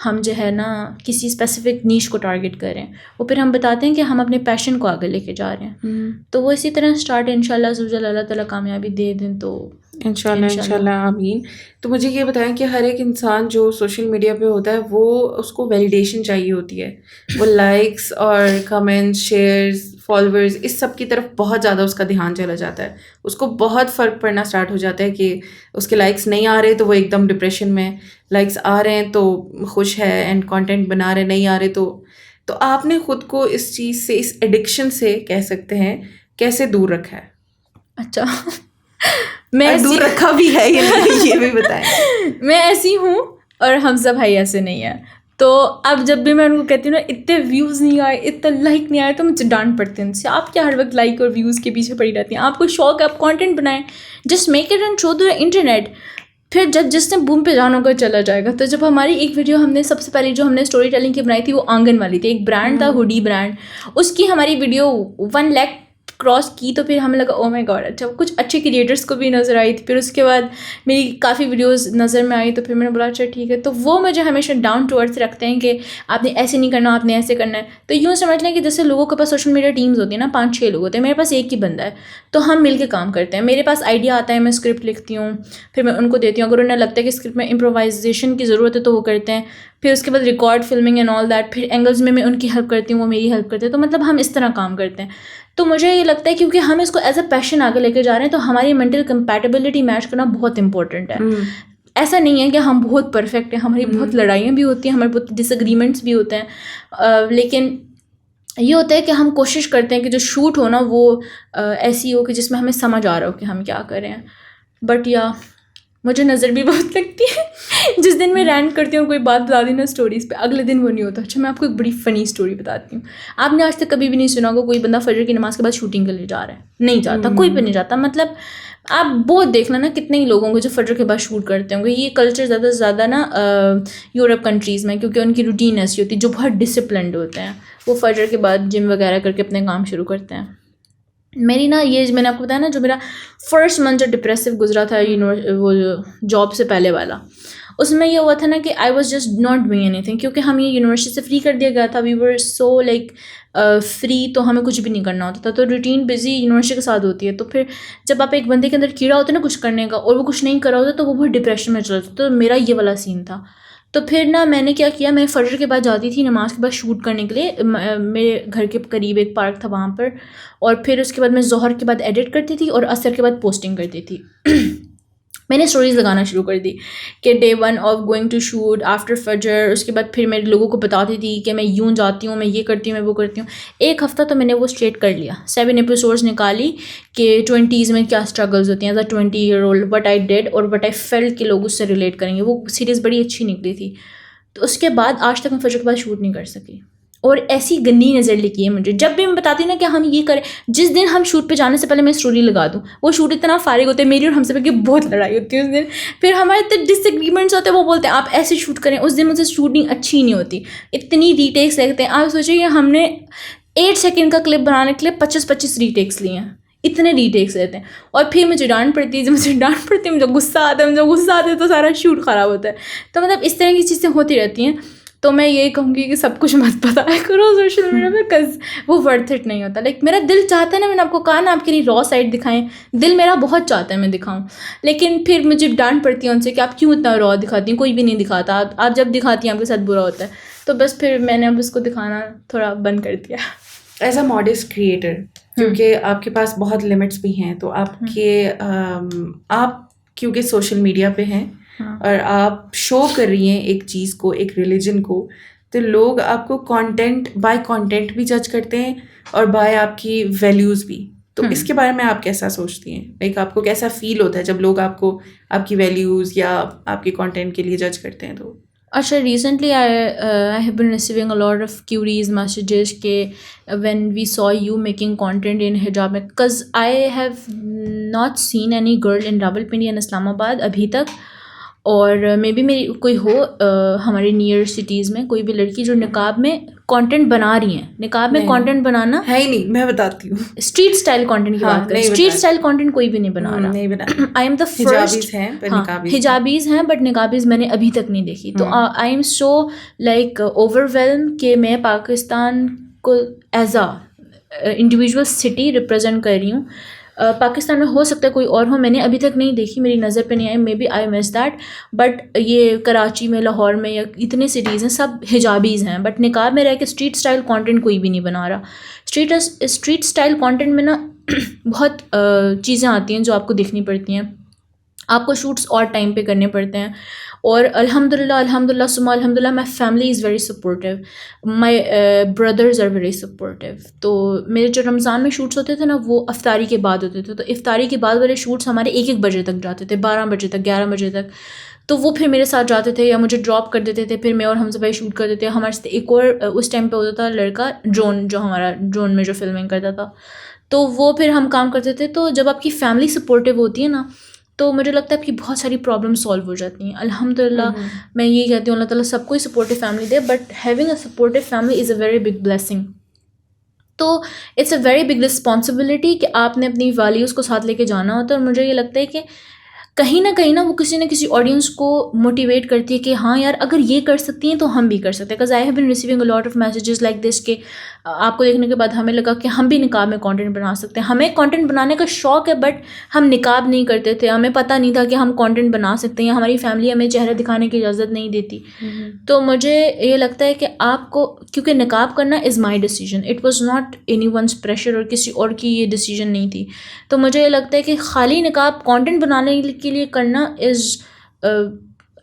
ہم جو ہے نا کسی اسپیسیفک نیش کو ٹارگیٹ کر رہے ہیں, وہ پھر ہم بتاتے ہیں کہ ہم اپنے پیشن کو آگے لے کے جا رہے ہیں. تو وہ اسی طرح اسٹارٹ ان شاء اللہ اللہ تعالیٰ کامیابی دے دیں تو انشاءاللہ آمین. تو مجھے یہ بتائیں کہ ہر ایک انسان جو سوشل میڈیا پہ ہوتا ہے وہ اس کو ویلیڈیشن چاہیے ہوتی ہے. وہ لائکس اور کمنٹس، شیئرز، فالوورز، اس سب کی طرف بہت زیادہ اس کا دھیان چلا جاتا ہے. اس کو بہت فرق پڑنا اسٹارٹ ہو جاتا ہے کہ اس کے لائکس نہیں آ رہے تو وہ ایک دم ڈپریشن میں، لائکس آ رہے ہیں تو خوش ہے اینڈ کانٹینٹ بنا رہے، نہیں آ رہے تو آپ نے خود کو اس چیز سے، اس ایڈکشن سے کہہ سکتے ہیں، کیسے دور رکھا ہے؟ اچھا میں دور رکھا بھی ہے یہ بھی بتائیں. میں ایسی ہوں اور حمزہ بھائی ایسے نہیں ہے. تو اب جب بھی میں ان کو کہتی ہوں نا اتنے ویوز نہیں آئے، اتنا لائک نہیں آئے، تو مجھے ڈانٹ پڑتے ہیں ان سے. آپ کیا ہر وقت لائک اور ویوز کے پیچھے پڑی رہتی ہیں؟ آپ کو شوق ہے، آپ کانٹینٹ بنائیں، just make it and show to the internet. پھر جب جس نے بوم پہ جانا ہوگا چلا جائے گا. تو جب ہماری ایک ویڈیو ہم نے سب سے پہلے جو ہم نے اسٹوری ٹیلنگ کی بنائی تھی وہ آنگن والی تھی، ایک برانڈ تھا ہوڈی برانڈ، اس کی ہماری ویڈیو 1 لاکھ کراس کی. تو پھر ہمیں لگا او مائی گاڈ. اچھا کچھ اچھے کریٹرس کو بھی نظر آئی تھی. پھر اس کے بعد میری کافی ویڈیوز نظر میں آئی، تو پھر میں نے بولا اچھا ٹھیک ہے. تو وہ مجھے ہمیشہ ڈاؤن ٹو ارتھ رکھتے ہیں کہ آپ نے ایسے نہیں کرنا، آپ نے ایسے کرنا ہے. تو یوں سمجھ لیں کہ جیسے لوگوں کے پاس سوشل میڈیا ٹیمز ہوتی ہیں نا، 5-6 لوگ ہوتے ہیں، میرے پاس ایک ہی بندہ ہے، تو ہم مل کے کام کرتے ہیں. میرے پاس آئیڈیا آتا ہے، میں اسکرپٹ لکھتی ہوں، پھر میں ان کو دیتی ہوں. اگر انہیں لگتا ہے کہ اسکرپٹ میں امپرووائزیشن کی ضرورت ہے تو وہ کرتے ہیں. پھر اس کے بعد record, filming and all that. پھر اینگلز میں ان کی ہیلپ کرتی ہوں، وہ میری ہیلپ کرتے ہیں. تو مطلب ہم اس طرح کام کرتے ہیں. تو مجھے یہ لگتا ہے کیونکہ ہم اس کو ایز اے پیشن آگے لے کے جا رہے ہیں، تو ہماری مینٹل کمپیٹیبلٹی میچ کرنا بہت امپورٹنٹ ہے. ایسا نہیں ہے کہ ہم بہت پرفیکٹ ہیں، ہماری بہت لڑائیاں بھی ہوتی ہیں، ہمارے بہت ڈس ایگریمنٹس بھی ہوتے ہیں، لیکن یہ ہوتا ہے کہ ہم کوشش کرتے ہیں کہ جو شوٹ ہو نا وہ ایسی ہو کہ جس میں ہمیں سمجھ آ رہا ہو کہ ہم کیا کر رہے ہیں. بٹ یا مجھے نظر بھی بہت لگتی ہے. جس دن میں رینٹ کرتی ہوں، کوئی بات بتا دی نا اسٹوریز پہ، اگلے دن وہ نہیں ہوتا. اچھا میں آپ کو ایک بڑی فنی اسٹوری بتاتی ہوں. آپ نے آج تک کبھی بھی نہیں سنا ہوگا کوئی بندہ فجر کی نماز کے بعد شوٹنگ کے لیے جا رہا ہے. نہیں جاتا، کوئی بھی نہیں جاتا. مطلب آپ بہت دیکھ لینا کتنے ہی لوگوں کو جو فجر کے بعد شوٹ کرتے ہوں گے. یہ کلچر زیادہ سے زیادہ نا یورپ کنٹریز میں، کیونکہ ان کی روٹین ایسی ہوتی ہے، جو بہت ڈسپلنڈ ہوتے ہیں. وہ فجر کے بعد جم وغیرہ کر کے اپنے کام شروع کرتے ہیں. میری نا یہ میں نے آپ کو بتایا نا، جو میرا فرسٹ منتھ جو ڈپریسو گزرا تھا وہ جاب سے پہلے والا، اس میں یہ ہوا تھا نا کہ I was just not doing any thing. کیونکہ ہم یہ یونیورسٹی سے فری کر دیا گیا تھا، وی ور سو لائک فری، تو ہمیں کچھ بھی نہیں کرنا ہوتا تھا. تو روٹین بزی یونیورسٹی کے ساتھ ہوتی ہے. تو پھر جب آپ ایک بندے کے اندر کیڑا ہوتا ہے نا کچھ کرنے کا، اور وہ کچھ نہیں کرا ہوتا تو وہ بہت ڈپریشن میں چلا جاتا. تو میرا یہ والا سین تھا. تو پھر نا میں نے کیا کیا، میں فجر کے بعد جاتی تھی نماز کے بعد شوٹ کرنے کے لیے. میرے گھر کے قریب ایک پارک تھا وہاں پر. اور پھر اس کے بعد میں ظہر کے بعد ایڈٹ کرتی تھی اور عصر کے بعد پوسٹنگ کرتی تھی. میں نے اسٹوریز لگانا شروع کر دی کہ Day 1 of going to shoot after فجر. اس کے بعد پھر میں لوگوں کو بتاتی تھی کہ میں یوں جاتی ہوں، میں یہ کرتی ہوں، میں وہ کرتی ہوں. ایک ہفتہ تو میں نے وہ اسٹریٹ کر لیا. 7 ایپیسوڈز نکالی کہ 20s میں کیا اسٹرگلز ہوتی ہیں as a 20 year old، what I did اور وٹ آئی فیلٹ کہ لوگ اس سے ریلیٹ کریں گے. وہ سیریز بڑی اچھی نکلی تھی. تو اس کے بعد آج تک میں فجر کے بعد شوٹ نہیں کر سکی. اور ایسی گندی نظر لگی ہے مجھے. جب بھی میں بتاتی نا کہ ہم یہ کریں، جس دن ہم شوٹ پہ جانے سے پہلے میں اسٹوری لگا دوں، وہ شوٹ اتنا فارغ ہوتے ہیں، میری اور ہم سے کہ بہت لڑائی ہوتی ہے اس دن. پھر ہمارے اتنے ڈس ایگریمنٹس ہوتے ہیں، وہ بولتے ہیں آپ ایسے شوٹ کریں. اس دن مجھ سے شوٹنگ اچھی نہیں ہوتی، اتنی ری ٹیکس لگتے ہیں. آپ سوچیں کہ ہم نے 8 سیکنڈ کا کلپ بنانے کے لیے 25 ری ٹیکس لیے ہیں. اتنے ری ٹیکس لیتے ہیں. اور پھر مجھے ڈانٹ پڑتی ہے. جب مجھے ڈانٹ پڑتی ہے، مجھے غصہ آتا ہے تو سارا شوٹ خراب ہوتا ہے. تو مطلب اس طرح کی چیزیں ہوتی رہتی ہیں. تو میں یہی کہوں گی کہ سب کچھ مت بتایا کرو سوشل میڈیا پہ، کز وہ ورتھ اٹ نہیں ہوتا. لائک میرا دل چاہتا ہے نا، میں نے آپ کو کہا نا آپ کے لیے را سائڈ دکھائیں، دل میرا بہت چاہتا ہے میں دکھاؤں، لیکن پھر مجھے ڈانٹ پڑتی ہے ان سے کہ آپ کیوں اتنا را دکھاتی ہیں. کوئی بھی نہیں دکھاتا، آپ جب دکھاتی ہیں آپ کے ساتھ برا ہوتا ہے. تو بس پھر میں نے اب اس کو دکھانا تھوڑا بند کر دیا. ایز اے ماڈسٹ کریٹر، کیونکہ آپ کے پاس بہت لمٹس بھی ہیں، تو آپ کیونکہ سوشل میڈیا پہ ہیں اور آپ شو کر رہی ہیں ایک چیز کو، ایک ریلیجن کو، تو لوگ آپ کو بائی کانٹینٹ بھی جج کرتے ہیں اور بائی آپ کی ویلیوز بھی. تو اس کے بارے میں آپ کیسا سوچتی ہیں؟ لائک آپ کو کیسا فیل ہوتا ہے جب لوگ آپ کو آپ کی ویلیوز یا آپ کے کانٹینٹ کے لیے جج کرتے ہیں؟ تو اچھا recently I have been receiving a lot of queries, messages کہ when we saw you making content in hijab, because I have not seen any girl in Rawalpindi and Islamabad ابھی تک، اور مے بی میری کوئی ہو ہمارے near cities میں کوئی بھی لڑکی جو نقاب میں کانٹینٹ بنا رہی ہیں. نقاب میں کانٹینٹ بنانا ہے ہی نہیں. میں بتاتی ہوں اسٹریٹ اسٹائل کانٹینٹ کی بات کریں، اسٹریٹ اسٹائل کانٹینٹ کوئی بھی نہیں بنا رہا. I am the first. حجابیز ہیں بٹ نقابیز میں نے ابھی تک نہیں دیکھی. تو I M so like over whelm کہ میں پاکستان کو as a individual city represent کر رہی ہوں. پاکستان میں ہو سکتا ہے کوئی اور ہو, میں نے ابھی تک نہیں دیکھی, میری نظر پہ نہیں آئی, maybe I miss that, but یہ کراچی میں, لاہور میں, یا اتنے سٹیز ہیں سب حجابیز ہیں, بٹ نقاب میں رہ کے اسٹریٹ اسٹائل کانٹینٹ کوئی بھی نہیں بنا رہا. اسٹریٹ اسٹائل کانٹینٹ میں نا بہت چیزیں آتی ہیں جو آپ کو دیکھنی پڑتی ہیں, آپ کو شوٹس اور ٹائم پہ کرنے پڑتے ہیں, اور الحمد للہ ثم الحمد للہ my family is very supportive, my brothers are very supportive. تو میرے جو رمضان میں شوٹس ہوتے تھے نا وہ افطاری کے بعد ہوتے تھے, تو افطاری کے بعد والے شوٹس ہمارے 1 بجے تک جاتے تھے, 12 بجے تک, 11 بجے تک. تو وہ پھر میرے ساتھ جاتے تھے یا مجھے ڈراپ کر دیتے تھے, پھر میں اور حمزہ بھائی شوٹ کر دیتے. ہمارے ساتھ ایک اور اس ٹائم پہ ہوتا تھا لڑکا ڈرون, جو ہمارا ڈرون میں جو فلمنگ کرتا تھا, تو وہ پھر ہم کام کرتے تھے. تو جب آپ کی فیملی سپورٹیو ہوتی ہے نا تو مجھے لگتا ہے آپ کی بہت ساری پرابلم سالو ہو جاتی ہیں. الحمد للہ میں یہ کہتی ہوں اللہ تعالیٰ سب کو ہی سپورٹیو فیملی دے, but having a supportive family is a very big blessing. تو it's a very big responsibility کہ آپ نے اپنی ویلیوز کو ساتھ لے کے جانا ہوتا ہے. اور مجھے یہ لگتا ہے کہ کہیں نہ وہ کسی نہ کسی آڈینس کو موٹیویٹ کرتی ہے کہ ہاں یار اگر یہ کر سکتی ہیں تو ہم بھی کر سکتے ہیں. Because I have been receiving a lot of messages like this کہ آپ کو دیکھنے کے بعد ہمیں لگا کہ ہم بھی نقاب میں کانٹینٹ بنا سکتے ہیں. ہمیں کانٹینٹ بنانے کا شوق ہے, بٹ ہم نقاب نہیں کرتے تھے, ہمیں پتہ نہیں تھا کہ ہم کانٹینٹ بنا سکتے ہیں, ہماری فیملی ہمیں چہرہ دکھانے کی اجازت نہیں دیتی. تو مجھے یہ لگتا ہے کہ آپ کو, کیونکہ نقاب کرنا is my decision, it was not anyone's pressure, اور کسی اور کی یہ ڈیسیجن نہیں تھی. تو مجھے یہ لگتا ہے کہ خالی نقاب کانٹینٹ بنانے کے لیے کرنا از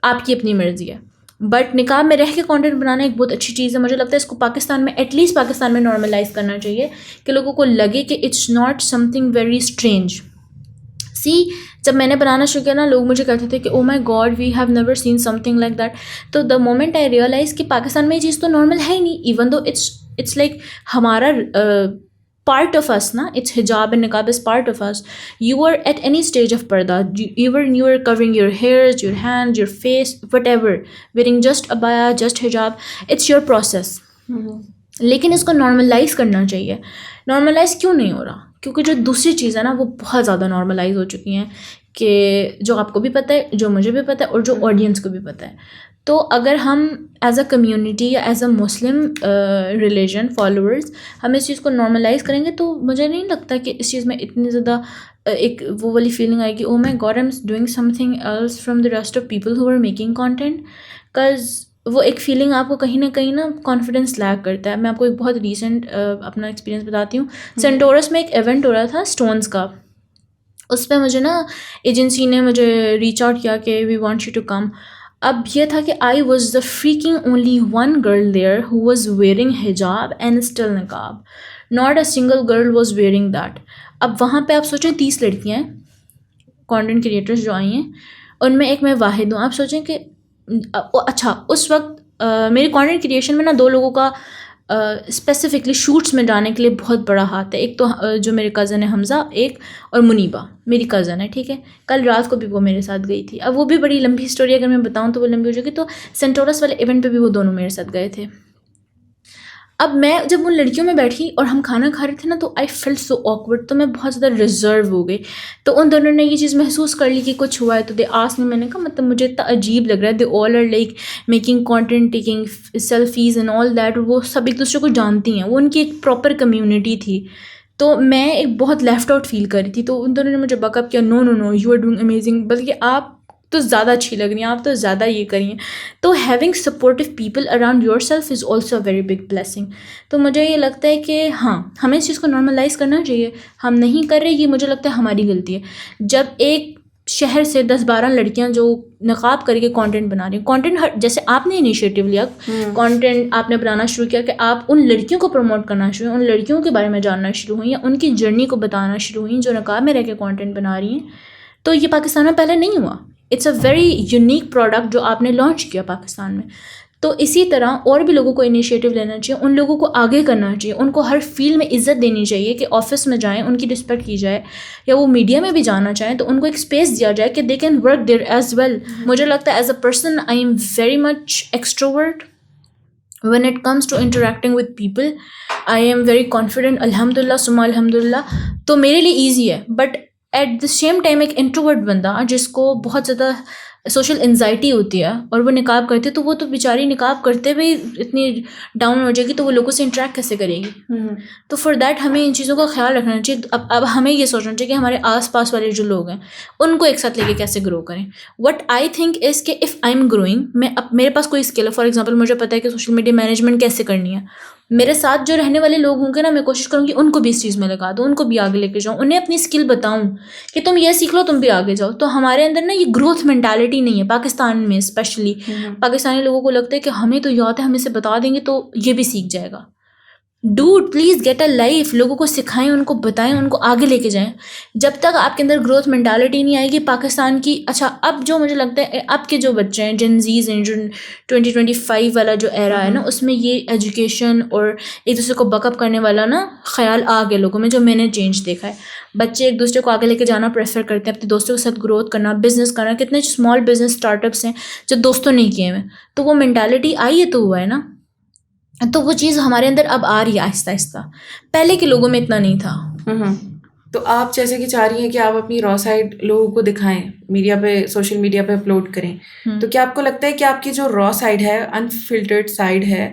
آپ کی اپنی مرضی ہے, بٹ نقاب میں رہ کے کانٹینٹ بنانا ایک بہت اچھی چیز ہے. مجھے لگتا ہے اس کو پاکستان میں, ایٹ لیسٹ پاکستان میں نارملائز کرنا چاہیے کہ لوگوں کو لگے کہ it's not something very strange. جب میں نے بنانا شروع کیا نا, لوگ مجھے کہتے تھے کہ oh my God we have never seen something like that. تو دا مومنٹ آئی ریئلائز کہ پاکستان میں یہ چیز تو نارمل ہے ہی نہیں, ایون دو اٹس لائک ہمارا part of us, na, it's hijab and niqab is part of us. You are at any stage of parda, even you are covering your hairs, your hands, your face, whatever, wearing just abaya, just hijab, it's your process. لیکن اس کو normalise کرنا چاہیے. Normalise کیوں نہیں ہو رہا؟ کیونکہ جو دوسری چیز ہے نا وہ بہت زیادہ نارملائز ہو چکی ہیں, کہ جو آپ کو بھی پتہ ہے, جو مجھے بھی پتہ ہے, اور جو آڈینس کو بھی پتہ ہے. تو اگر ہم ایز اے کمیونٹی یا as a Muslim religion followers ہم اس چیز کو نارملائز کریں گے تو مجھے نہیں لگتا کہ اس چیز میں اتنی زیادہ ایک وہ والی فیلنگ آئے گی oh my God I am doing something else from the rest of people who are making content. Cause وہ ایک فیلنگ آپ کو کہیں نہ کانفیڈنس لیک کرتا ہے. میں آپ کو ایک بہت ریسنٹ اپنا ایکسپیرینس بتاتی ہوں. سینٹورس میں ایک ایونٹ ہو رہا تھا اسٹونز کا, اس پہ مجھے نا ایجنسی نے مجھے ریچ آؤٹ کیا کہ we want you to come. اب یہ تھا کہ I was the freaking only one girl there who was wearing حجاب اینڈ اسٹل نقاب, not a single girl was wearing that. اب وہاں پہ آپ سوچیں 30 لڑکیاں ہیں کانٹینٹ کریٹرز جو آئی ہیں, ان میں ایک میں واحد ہوں. آپ سوچیں کہ اچھا اس وقت میری کانٹینٹ کریشن میں نا 2 لوگوں کا اسپیسیفکلی شوٹس میں جانے کے لیے بہت بڑا ہاتھ ہے. ایک تو جو میرے کزن ہے حمزہ, ایک, اور منیبہ میری کزن ہے, ٹھیک ہے. کل رات کو بھی وہ میرے ساتھ گئی تھی. اب وہ بھی بڑی لمبی اسٹوری اگر میں بتاؤں تو وہ لمبی ہو جائے گی. تو سینٹورس والے ایونٹ پہ بھی وہ دونوں میرے ساتھ گئے تھے. اب میں جب ان لڑکیوں میں بیٹھی اور ہم کھانا کھا رہے تھے نا تو آئی فیلٹ سو آکورڈ, تو میں بہت زیادہ ریزرو ہو گئی. تو ان دونوں نے یہ چیز محسوس کر لی کہ کچھ ہوا ہے, تو دے آس میں نے کہا مطلب مجھے اتنا عجیب لگ رہا ہے. They all are like making content, taking selfies and all that. وہ سب ایک دوسرے کو جانتی ہیں, وہ ان کی ایک پراپر کمیونٹی تھی. تو میں ایک بہت لیفٹ آؤٹ فیل کر رہی تھی. تو ان دونوں نے مجھے بیک اپ کیا, نو نو نو یو آر ڈوئنگ امیزنگ, بلکہ آپ تو زیادہ اچھی لگ رہی ہیں, آپ تو زیادہ یہ کریے. تو having supportive people around your self is also a very big blessing. تو مجھے یہ لگتا ہے کہ ہاں ہمیں اس چیز کو نارملائز کرنا چاہیے. ہم نہیں کر رہے, یہ مجھے لگتا ہے ہماری غلطی ہے. جب ایک شہر سے 10-12 لڑکیاں جو نقاب کر کے کانٹینٹ بنا رہی ہیں, کانٹینٹ جیسے آپ نے انیشیٹو لیا, کانٹینٹ آپ نے بنانا شروع کیا کہ آپ ان لڑکیوں کو پروموٹ کرنا شروع ہوئیں, ان لڑکیوں کے بارے میں جاننا شروع ہوئیں, یا ان کی جرنی کو بتانا شروع ہوئیں جو نقاب میں رہ کے کانٹینٹ بنا رہی ہیں. تو یہ پاکستان میں پہلے نہیں ہوا. It's a very unique product جو آپ نے لانچ کیا پاکستان میں. تو اسی طرح اور بھی لوگوں کو انیشیٹو لینا چاہیے, ان لوگوں کو آگے کرنا چاہیے, ان کو ہر فیلڈ میں عزت دینی چاہیے کہ آفس میں جائیں ان کی رسپیکٹ کی جائے, یا وہ میڈیا میں بھی جانا چاہیں تو ان کو ایک اسپیس دیا جائے کہ they can work there as well. مجھے لگتا ہے as a person I am very much extrovert when it comes to interacting with people. I am very confident, الحمد للہ ثم الحمد للہ. تو میرے لیے ایزی ہے. But at the same time ایک انٹروورٹ بندہ جس کو بہت زیادہ سوشل انزائٹی ہوتی ہے اور وہ نقاب کرتے تو وہ تو بیچاری نقاب کرتے ہوئے اتنی ڈاؤن ہو جائے گی تو وہ لوگوں سے انٹریکٹ کیسے کرے گی. تو فار دیٹ ہمیں ان چیزوں کا خیال رکھنا چاہیے. اب ہمیں یہ سوچنا چاہیے کہ ہمارے آس پاس والے جو لوگ ہیں ان کو ایک ساتھ لے کے کیسے گرو کریں. وٹ آئی تھنک از کہ اف آئی ایم گروئنگ, میرے پاس کوئی اسکل ہے, فار ایگزامپل مجھے پتا ہے کہ سوشل میڈیا مینجمنٹ کیسے کرنی ہے, میرے ساتھ جو رہنے والے لوگ ہوں گے نا, میں کوشش کروں گی ان کو بھی اس چیز میں لگا دوں, ان کو بھی آگے لے کے جاؤں, انہیں اپنی اسکل بتاؤں کہ تم یہ سیکھ لو, تم بھی آگے جاؤ. تو ہمارے اندر نا یہ گروتھ مینٹالٹی نہیں ہے پاکستان میں اسپیشلی. پاکستانی لوگوں کو لگتا ہے کہ ہمیں تو یاد ہے, ہم اسے بتا دیں گے تو یہ بھی سیکھ جائے گا. ڈوڈ پلیز گیٹ اے لائف, لوگوں کو سکھائیں, ان کو بتائیں, ان کو آگے لے کے جائیں. جب تک آپ کے اندر گروتھ مینٹالٹی نہیں آئے گی پاکستان کی. اچھا اب جو مجھے لگتا ہے اب کے جو بچے ہیں جن زیز ہیں, جو 2025 والا جو ایرا ہے نا, اس میں یہ ایجوکیشن اور ایک دوسرے کو بک اپ کرنے والا نا خیال آ گیا لوگوں میں, جو میں نے چینج دیکھا ہے. بچے ایک دوسرے کو آگے لے کے جانا پریفر کرتے ہیں, اپنے دوستوں کے ساتھ گروتھ کرنا, بزنس کرنا. کتنے اسمال بزنس اسٹارٹ اپس ہیں جو دوستوں نے کیے ہوئے, تو وہ مینٹالٹی آئی ہے تو ہوا ہے نا. تو وہ چیز ہمارے اندر اب آ رہی ہے آہستہ آہستہ, پہلے کے لوگوں میں اتنا نہیں تھا. تو آپ جیسے کہ چاہ رہی ہیں کہ آپ اپنی را سائڈ لوگوں کو دکھائیں, میڈیا پہ, سوشل میڈیا پہ اپلوڈ کریں, تو کیا آپ کو لگتا ہے کہ آپ کی جو را سائڈ ہے, انفلٹرڈ سائڈ ہے,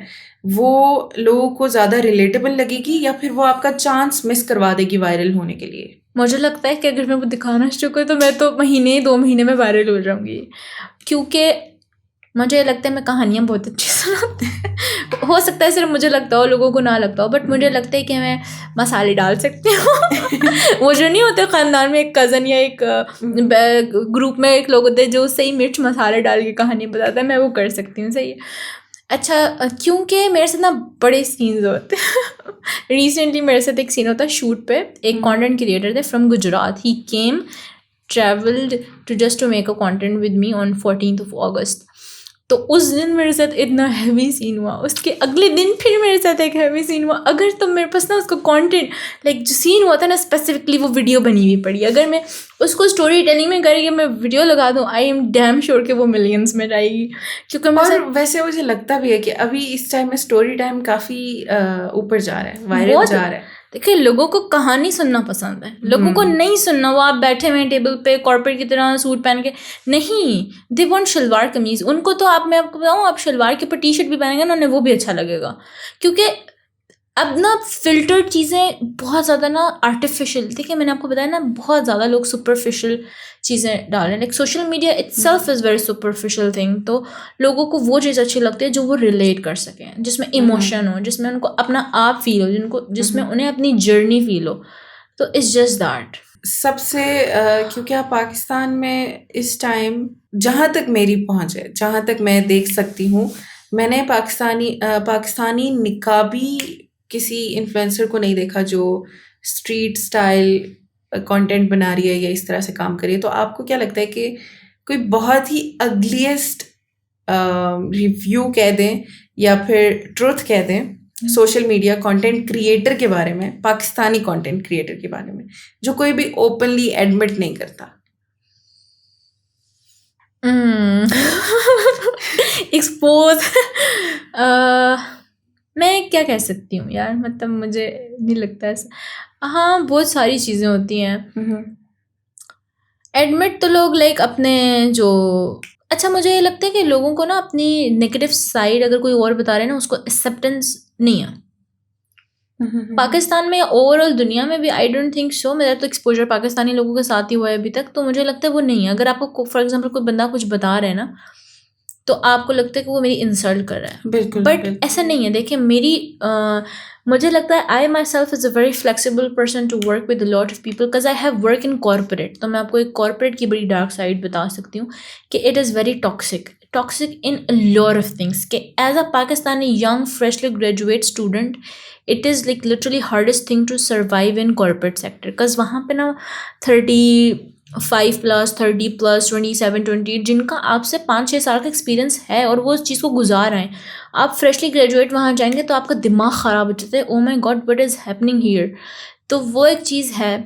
وہ لوگوں کو زیادہ ریلیٹیبل لگے گی, یا پھر وہ آپ کا چانس مس کروا دے گی وائرل ہونے کے لیے؟ مجھے لگتا ہے کہ اگر میں وہ دکھانا شروع کروں تو میں تو 2 مہینے میں وائرل ہو جاؤں گی, کیونکہ مجھے لگتا ہے میں کہانیاں بہت اچھی سناتی ہیں. ہو سکتا ہے صرف مجھے لگتا ہو, لوگوں کو نہ لگتا ہو, بٹ مجھے لگتا ہے کہ میں مسالے ڈال سکتی ہوں. وہ جو نہیں ہوتے خاندان میں ایک کزن یا ایک گروپ میں ایک لوگ ہوتے ہیں جو صحیح مرچ مسالے ڈال کے کہانی بتاتا ہے, میں وہ کر سکتی ہوں. صحیح ہے. اچھا کیونکہ میرے ساتھ نا بڑے سینز ہوتے ہیں. ریسنٹلی میرے ساتھ ایک سین ہوتا ہے شوٹ پہ, ایک کانٹینٹ کریٹر تھے from Gujarat. He came travelled to just to make a content with me on 14th of August. تو اس دن میرے ساتھ اتنا ہیوی سین ہوا, اس کے اگلے دن پھر میرے ساتھ ایک ہیوی سین ہوا. اگر تو میرے پاس نا اس کو کانٹینٹ لائک جو سین ہوا تھا نا اسپیسیفکلی وہ ویڈیو بنی ہوئی پڑی, اگر میں اس کو اسٹوری ٹیلنگ میں کر کے میں ویڈیو لگا دوں, آئی ایم ڈیم شیور کہ وہ ملینس میں جائے گی. کیونکہ اور ویسے مجھے لگتا بھی ہے کہ ابھی اس ٹائم میں اسٹوری ٹائم کافی اوپر جا رہا ہے, وائرل جا رہا ہے. دیکھیے لوگوں کو کہانی سننا پسند ہے, لوگوں کو نہیں سننا وہ آپ بیٹھے ہوئے ٹیبل پہ کارپوریٹ کی طرح سوٹ پہن کے نہیں, دے وانٹ شلوار قمیض. ان کو تو میں آپ کو بتاؤں, آپ شلوار کے اوپر ٹی شرٹ بھی پہنیں گے نا, انہیں وہ بھی اچھا لگے گا. کیونکہ اب نا فلٹرڈ چیزیں بہت زیادہ نا آرٹیفیشیل, دیکھیے میں نے آپ کو بتایا نا بہت زیادہ لوگ سپرفیشل چیزیں ڈال رہے ہیں. Like social media it self is very superficial thing. تو لوگوں کو وہ چیز اچھی لگتی ہے جو وہ ریلیٹ کر سکیں, جس میں ایموشن ہو, جس میں ان کو اپنا آپ فیل ہو, جس میں انہیں اپنی جرنی فیل ہو. تو اٹس جسٹ دیٹ. سب سے کیونکہ آپ پاکستان میں اس ٹائم, جہاں تک میری پہنچ ہے, جہاں تک میں دیکھ سکتی ہوں, میں نے پاکستانی نقابی کسی انفلوئنسر کو نہیں دیکھا جو اسٹریٹ اسٹائل کانٹینٹ بنا رہی ہے یا اس طرح سے کام کری ہے. تو آپ کو کیا لگتا ہے کہ کوئی بہت ہی اگلیسٹ ریویو کہہ دیں یا پھر ٹروتھ کہہ دیں سوشل میڈیا کانٹینٹ کریٹر کے بارے میں, پاکستانی کانٹینٹ کریٹر کے بارے میں, جو کوئی بھی اوپنلی ایڈمٹ نہیں کرتا؟ ایکسپوز میں کیا کہہ سکتی ہوں یار, مطلب مجھے نہیں لگتا ایسا. ہاں بہت ساری چیزیں ہوتی ہیں ایڈمٹ تو لوگ لائک اپنے جو, اچھا مجھے یہ لگتا ہے کہ لوگوں کو نا اپنی نگیٹو سائڈ اگر کوئی اور بتا رہے ہیں نا, اس کو ایکسیپٹنس نہیں ہے. پاکستان میں یا اوور آل دنیا میں بھی آئی ڈونٹ تھنک سو. میرا تو ایکسپوجر پاکستانی لوگوں کے ساتھ ہی ہوا ہے ابھی تک, تو مجھے لگتا ہے وہ نہیں ہے. اگر آپ کو فار ایگزامپل کوئی بندہ کچھ بتا رہا ہے نا, تو آپ کو لگتا ہے کہ وہ میری انسلٹ کر رہا ہے, بالکل, بٹ ایسا نہیں ہے. دیکھیں مجھے لگتا ہے I myself is a very flexible person to work with lot of people because I have work in corporate. تو میں آپ کو ایک کارپوریٹ کی بڑی ڈارک سائڈ بتا سکتی ہوں کہ it is very toxic in lot of things. کہ as a Pakistani young freshly graduate student, it is like literally hardest thing to survive in corporate sector, because وہاں پہ نا 35+, 30+, 27, 28 جن کا آپ سے 5-6 سال کا ایکسپیرینس ہے اور وہ اس چیز کو گزار رہے ہیں, آپ فریشلی گریجویٹ وہاں جائیں گے تو آپ کا دماغ خراب ہو جاتا ہے. Oh my God what is happening here. تو وہ ایک چیز ہے.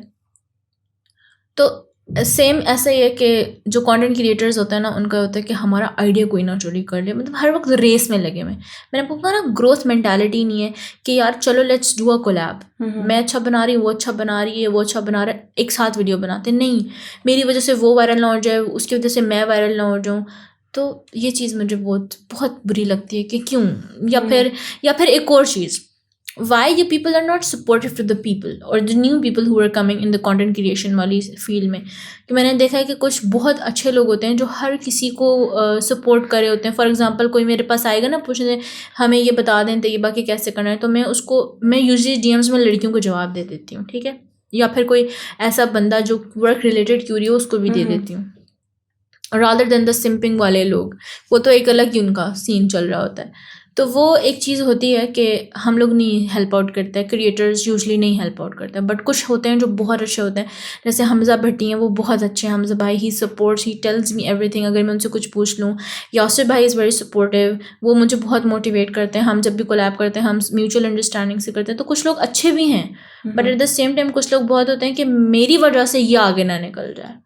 تو سیم ایسا ہی ہے کہ جو کانٹینٹ کریٹرز ہوتے ہیں نا ان کا ہوتا ہے کہ ہمارا آئیڈیا کوئی نہ چوری کر لے، مطلب ہر وقت ریس میں لگے ہوئے. میں نے آپ کو کہا نا گروتھ مینٹالٹی نہیں ہے کہ یار چلو لیٹس ڈو اے کولیب، میں اچھا بنا رہی ہوں، وہ اچھا بنا رہی ہے، وہ اچھا بنا رہا ہے، ایک ساتھ ویڈیو بناتے. نہیں، میری وجہ سے وہ وائرل نہ ہو جائے، اس کی وجہ سے میں وائرل نہ ہو جاؤں. تو یہ چیز مجھے بہت بہت بری لگتی ہے کہ کیوں. یا پھر ایک اور چیز، why you people are not supportive to the people or the new people who are coming in the content creation والی فیلڈ میں. کہ میں نے دیکھا ہے کہ کچھ بہت اچھے لوگ ہوتے ہیں جو ہر کسی کو سپورٹ کرے ہوتے ہیں. فار ایگزامپل کوئی میرے پاس آئے گا نا پوچھنے ہمیں یہ بتا دیں طیبہ کہ کیسے کرنا ہے، تو میں یوزلی ڈی ایمس میں لڑکیوں کو جواب دے دیتی ہوں، ٹھیک ہے. یا پھر کوئی ایسا بندہ جو ورک ریلیٹڈ کیوری ہو اس کو بھی دے دیتی ہوں، رادر دین دا سمپنگ والے لوگ. وہ تو ایک الگ ہی ان کا سین چل رہا ہوتا ہے. تو وہ ایک چیز ہوتی ہے کہ ہم لوگ نہیں ہیلپ آؤٹ کرتے ہیں، کریٹرز یوزلی نہیں ہیلپ آؤٹ کرتے ہیں. بٹ کچھ ہوتے ہیں جو بہت اچھے ہوتے ہیں، جیسے حمزہ بھٹی ہیں، وہ بہت اچھے ہیں. حمزہ بھائی ہی سپورٹس، ہی ٹیلز می ایوری تھنگ. اگر میں ان سے کچھ پوچھ لوں، یاسر بھائی از ویری سپورٹیو، وہ مجھے بہت موٹیویٹ کرتے ہیں. ہم جب بھی کولیب کرتے ہیں ہم میوچل انڈرسٹینڈنگ سے کرتے ہیں. تو کچھ لوگ اچھے بھی ہیں، but at the same time کچھ لوگ بہت ہوتے ہیں کہ میری وجہ سے یہ آگے نہ نکل جائے.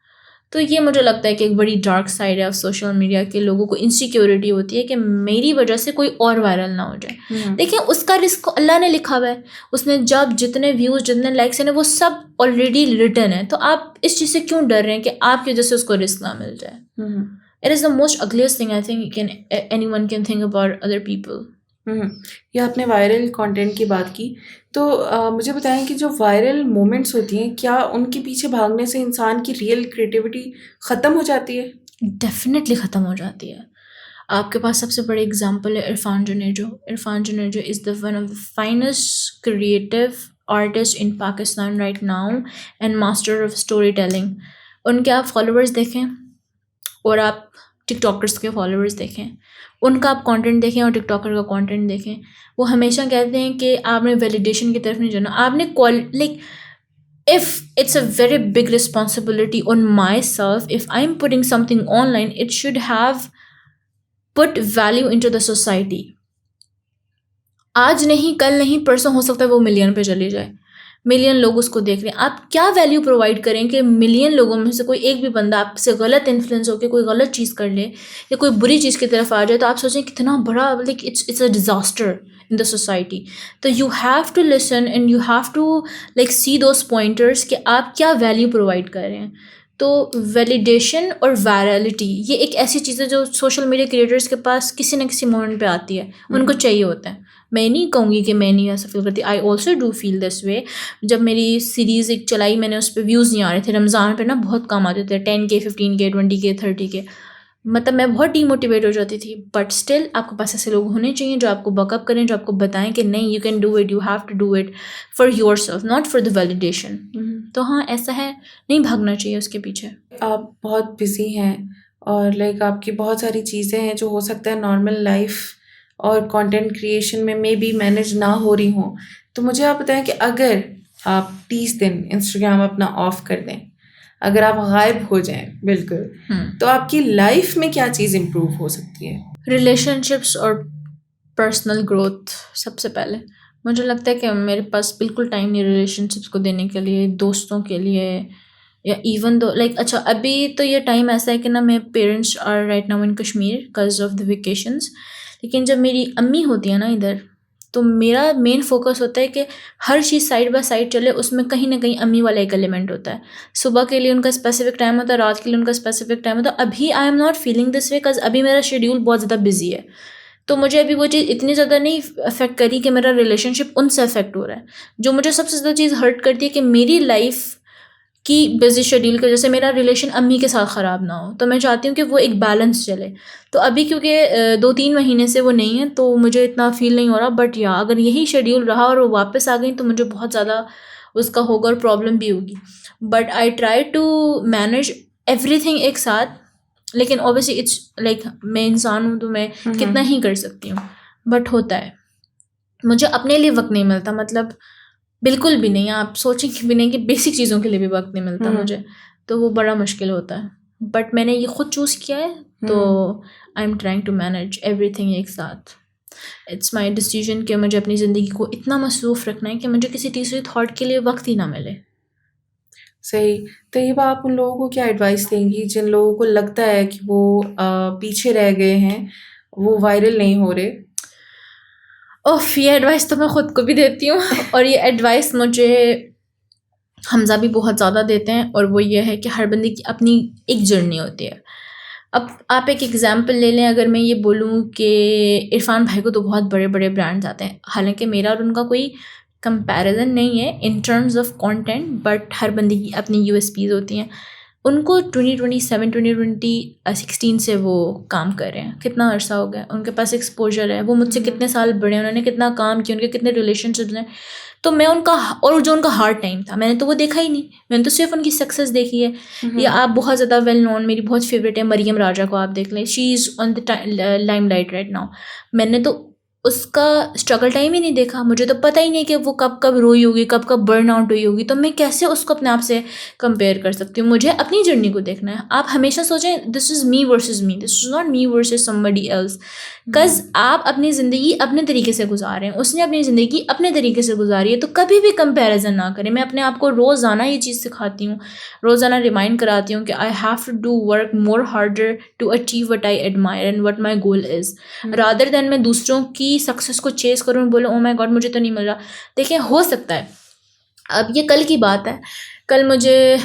تو یہ مجھے لگتا ہے کہ ایک بڑی ڈارک سائڈ ہے آف سوشل میڈیا، کے لوگوں کو انسیکیورٹی ہوتی ہے کہ میری وجہ سے کوئی اور وائرل نہ ہو جائے. دیکھیں اس کا رسک اللہ نے لکھا ہوا ہے، اس نے جب جتنے ویوز جتنے لائکس ہیں وہ سب آلریڈی ریٹن ہے. تو آپ اس چیز سے کیوں ڈر رہے ہیں کہ آپ کی وجہ سے اس کو رسک نہ مل جائے. It is the most ugliest thing I think anyone can think about other people. یہ آپ نے وائرل کانٹینٹ کی بات کی، تو مجھے بتائیں کہ جو وائرل مومنٹس ہوتی ہیں کیا ان کے پیچھے بھاگنے سے انسان کی ریئل کریٹیوٹی ختم ہو جاتی ہے؟ ڈیفینیٹلی ختم ہو جاتی ہے. آپ کے پاس سب سے بڑی اگزامپل ہے Irfan Junejo. Irfan Junejo is the one of the finest creative artist in Pakistan right now and master of storytelling. ان کے آپ فالوورز دیکھیں اور آپ ٹک ٹاکرس کے فالوورز دیکھیں، ان کا آپ کانٹینٹ دیکھیں اور ٹک ٹاکر کا کانٹینٹ دیکھیں. وہ ہمیشہ کہتے ہیں کہ آپ نے ویلیڈیشن کی طرف نہیں جانا، آپ نے like if it's a very big responsibility on myself, if I'm putting something online, it should have put value into the society. آج نہیں کل نہیں پرسوں ہو سکتا ہے وہ ملین پہ چلی جائے، ملین لوگ اس کو دیکھ رہے ہیں. آپ کیا ویلیو پرووائڈ کریں کہ ملین لوگوں میں سے کوئی ایک بھی بندہ آپ سے غلط انفلوئنس ہو کے کوئی غلط چیز کر لے یا کوئی بری چیز کی طرف آ جائے تو آپ سوچیں کتنا بڑا like it's a disaster in the society. تو you have to listen and you have to like see those pointers کہ آپ کیا ویلیو پرووائڈ کر رہے ہیں. تو ویلیڈیشن اور وائرلٹی یہ ایک ایسی چیز ہے جو سوشل میڈیا کریٹرس کے پاس کسی نہ کسی مومنٹ پہ آتی ہے، ان کو چاہیے ہوتا ہے. میں نہیں کہوں گی کہ میں نہیں ایسا فیل کرتی، آئی آلسو ڈو فیل دس وے. جب میری سیریز ایک چلائی میں نے اس پہ ویوز نہیں آ رہے تھے، رمضان پہ نا بہت کم آتے تھے، 10K 15K 20K 30K، مطلب میں بہت ڈی موٹیویٹ ہو جاتی تھی. بٹ اسٹل آپ کے پاس ایسے لوگ ہونے چاہیے جو آپ کو بیک اپ کریں، جو آپ کو بتائیں کہ نہیں you can do it, you have to do it for yourself not for the validation. تو ہاں ایسا ہے، نہیں بھاگنا چاہیے اس کے پیچھے. آپ بہت بزی ہیں اور لائک آپ کی بہت ساری چیزیں ہیں جو ہو سکتا ہے نارمل لائف اور کانٹینٹ کریشن میں مے بی مینیج نہ ہو رہی ہوں. تو مجھے آپ بتائیں کہ اگر آپ 30 دن انسٹاگرام اپنا آف کر دیں، اگر آپ غائب ہو جائیں بالکل، تو آپ کی لائف میں کیا چیز امپروو ہو سکتی ہے؟ ریلیشن شپس اور پرسنل گروتھ. سب سے پہلے مجھے لگتا ہے کہ میرے پاس بالکل ٹائم نہیں ریلیشن شپس کو دینے کے لیے، دوستوں کے لیے، یا ایون دو لائک اچھا ابھی تو یہ ٹائم ایسا ہے کہ نا میں parents are right now in Kashmir because of the vacations. لیکن جب میری امی ہوتی ہیں نا ادھر تو میرا مین فوکس ہوتا ہے کہ ہر چیز سائڈ بائی سائڈ چلے، اس میں کہیں نہ کہیں امی والا ایک ایلیمنٹ ہوتا ہے. صبح کے لیے ان کا اسپیسیفک ٹائم ہوتا ہے، رات کے لیے ان کا اسپیسیفک ٹائم ہوتا ہے. ابھی آئی am not feeling this way because ابھی میرا شیڈیول بہت زیادہ بزی ہے. تو مجھے ابھی وہ چیز اتنی زیادہ نہیں افیکٹ کری کہ میرا ریلیشن شپ ان سے افیکٹ ہو رہا ہے. جو مجھے سب سے زیادہ چیز ہرٹ کرتی ہے کہ میری لائف کی بزی شیڈیول کی وجہ سے میرا ریلیشن امی کے ساتھ خراب نہ ہو. تو میں چاہتی ہوں کہ وہ ایک بیلنس چلے. تو ابھی کیونکہ 2-3 مہینے سے وہ نہیں ہے تو مجھے اتنا فیل نہیں ہو رہا. بٹ یا اگر یہی شیڈیول رہا اور وہ واپس آ گئی تو مجھے بہت زیادہ اس کا ہوگا اور پرابلم بھی ہوگی. But I try to manage everything ایک ساتھ، لیکن اوبیسلی اٹس لائک میں انسان ہوں تو میں کتنا ہی کر سکتی ہوں. بٹ ہوتا ہے مجھے اپنے لیے وقت نہیں ملتا، مطلب بالکل بھی نہیں. آپ سوچیں کہ بھی نہیں کہ بیسک چیزوں کے لیے بھی وقت نہیں ملتا مجھے، تو وہ بڑا مشکل ہوتا ہے. بٹ میں نے یہ خود چوز کیا ہے تو I am trying to manage everything ایک ساتھ. اٹس مائی ڈیسیژن کہ مجھے اپنی زندگی کو اتنا مصروف رکھنا ہے کہ مجھے کسی تیسری تھاٹ کے لیے وقت ہی نہ ملے. صحیح. طیبہ آپ ان لوگوں کو کیا ایڈوائس دیں گی جن لوگوں کو لگتا ہے کہ وہ پیچھے رہ گئے ہیں, وہ وائرل نہیں ہو رہے؟ اوف, یہ ایڈوائس تو میں خود کو بھی دیتی ہوں اور یہ ایڈوائس مجھے حمزہ بھی بہت زیادہ دیتے ہیں, اور وہ یہ ہے کہ ہر بندے کی اپنی ایک جرنی ہوتی ہے. اب آپ ایک ایگزامپل لے لیں, اگر میں یہ بولوں کہ عرفان بھائی کو تو بہت بڑے بڑے برانڈز آتے ہیں, حالانکہ میرا اور ان کا کوئی کمپیریزن نہیں ہے in terms of content, but ہر بندے کی اپنی یو ایس پیز ہوتی ہیں. ان کو 2016 سے وہ کام کر رہے ہیں, کتنا عرصہ ہو گیا, ان کے پاس ایکسپوجر ہے, وہ مجھ سے کتنے سال بڑے ہیں, انہوں نے کتنا کام کیا, ان کے کتنے ریلیشن شپس ہیں. تو میں ان کا, اور جو ان کا ہارڈ ٹائم تھا میں نے تو وہ دیکھا ہی نہیں, میں نے تو صرف ان کی سکسیز دیکھی ہے. یا آپ بہت زیادہ ویل نون, میری بہت فیوریٹ ہے مریم راجا کو آپ دیکھ لیں, شی از آن دا لائم لائٹ رائٹ ناؤ. میں نے تو اس کا اسٹرگل ٹائم ہی نہیں دیکھا, مجھے تو پتہ ہی نہیں کہ وہ کب کب روئی ہوگی, کب کب برن آؤٹ ہوئی ہوگی, تو میں کیسے اس کو اپنے آپ سے کمپیئر کر سکتی ہوں. مجھے اپنی جرنی کو دیکھنا ہے. آپ ہمیشہ سوچیں this is me versus me, this is not me versus somebody else, cause آپ اپنی زندگی اپنے طریقے سے گزار رہے ہیں, اس نے اپنی زندگی اپنے طریقے سے گزاری ہے, تو کبھی بھی کمپیریزن نہ کریں. میں اپنے آپ کو روزانہ یہ چیز سکھاتی ہوں, روزانہ ریمائنڈ کراتی ہوں کہ I have to do work more harder to achieve what I admire and what my goal is, rather than میں دوسروں کی سکسیس کو چیز کروں اور بولوں او مائی گاڈ مجھے تو نہیں مل رہا. دیکھیں ہو سکتا ہے, اب یہ کل کی بات ہے, کل مجھے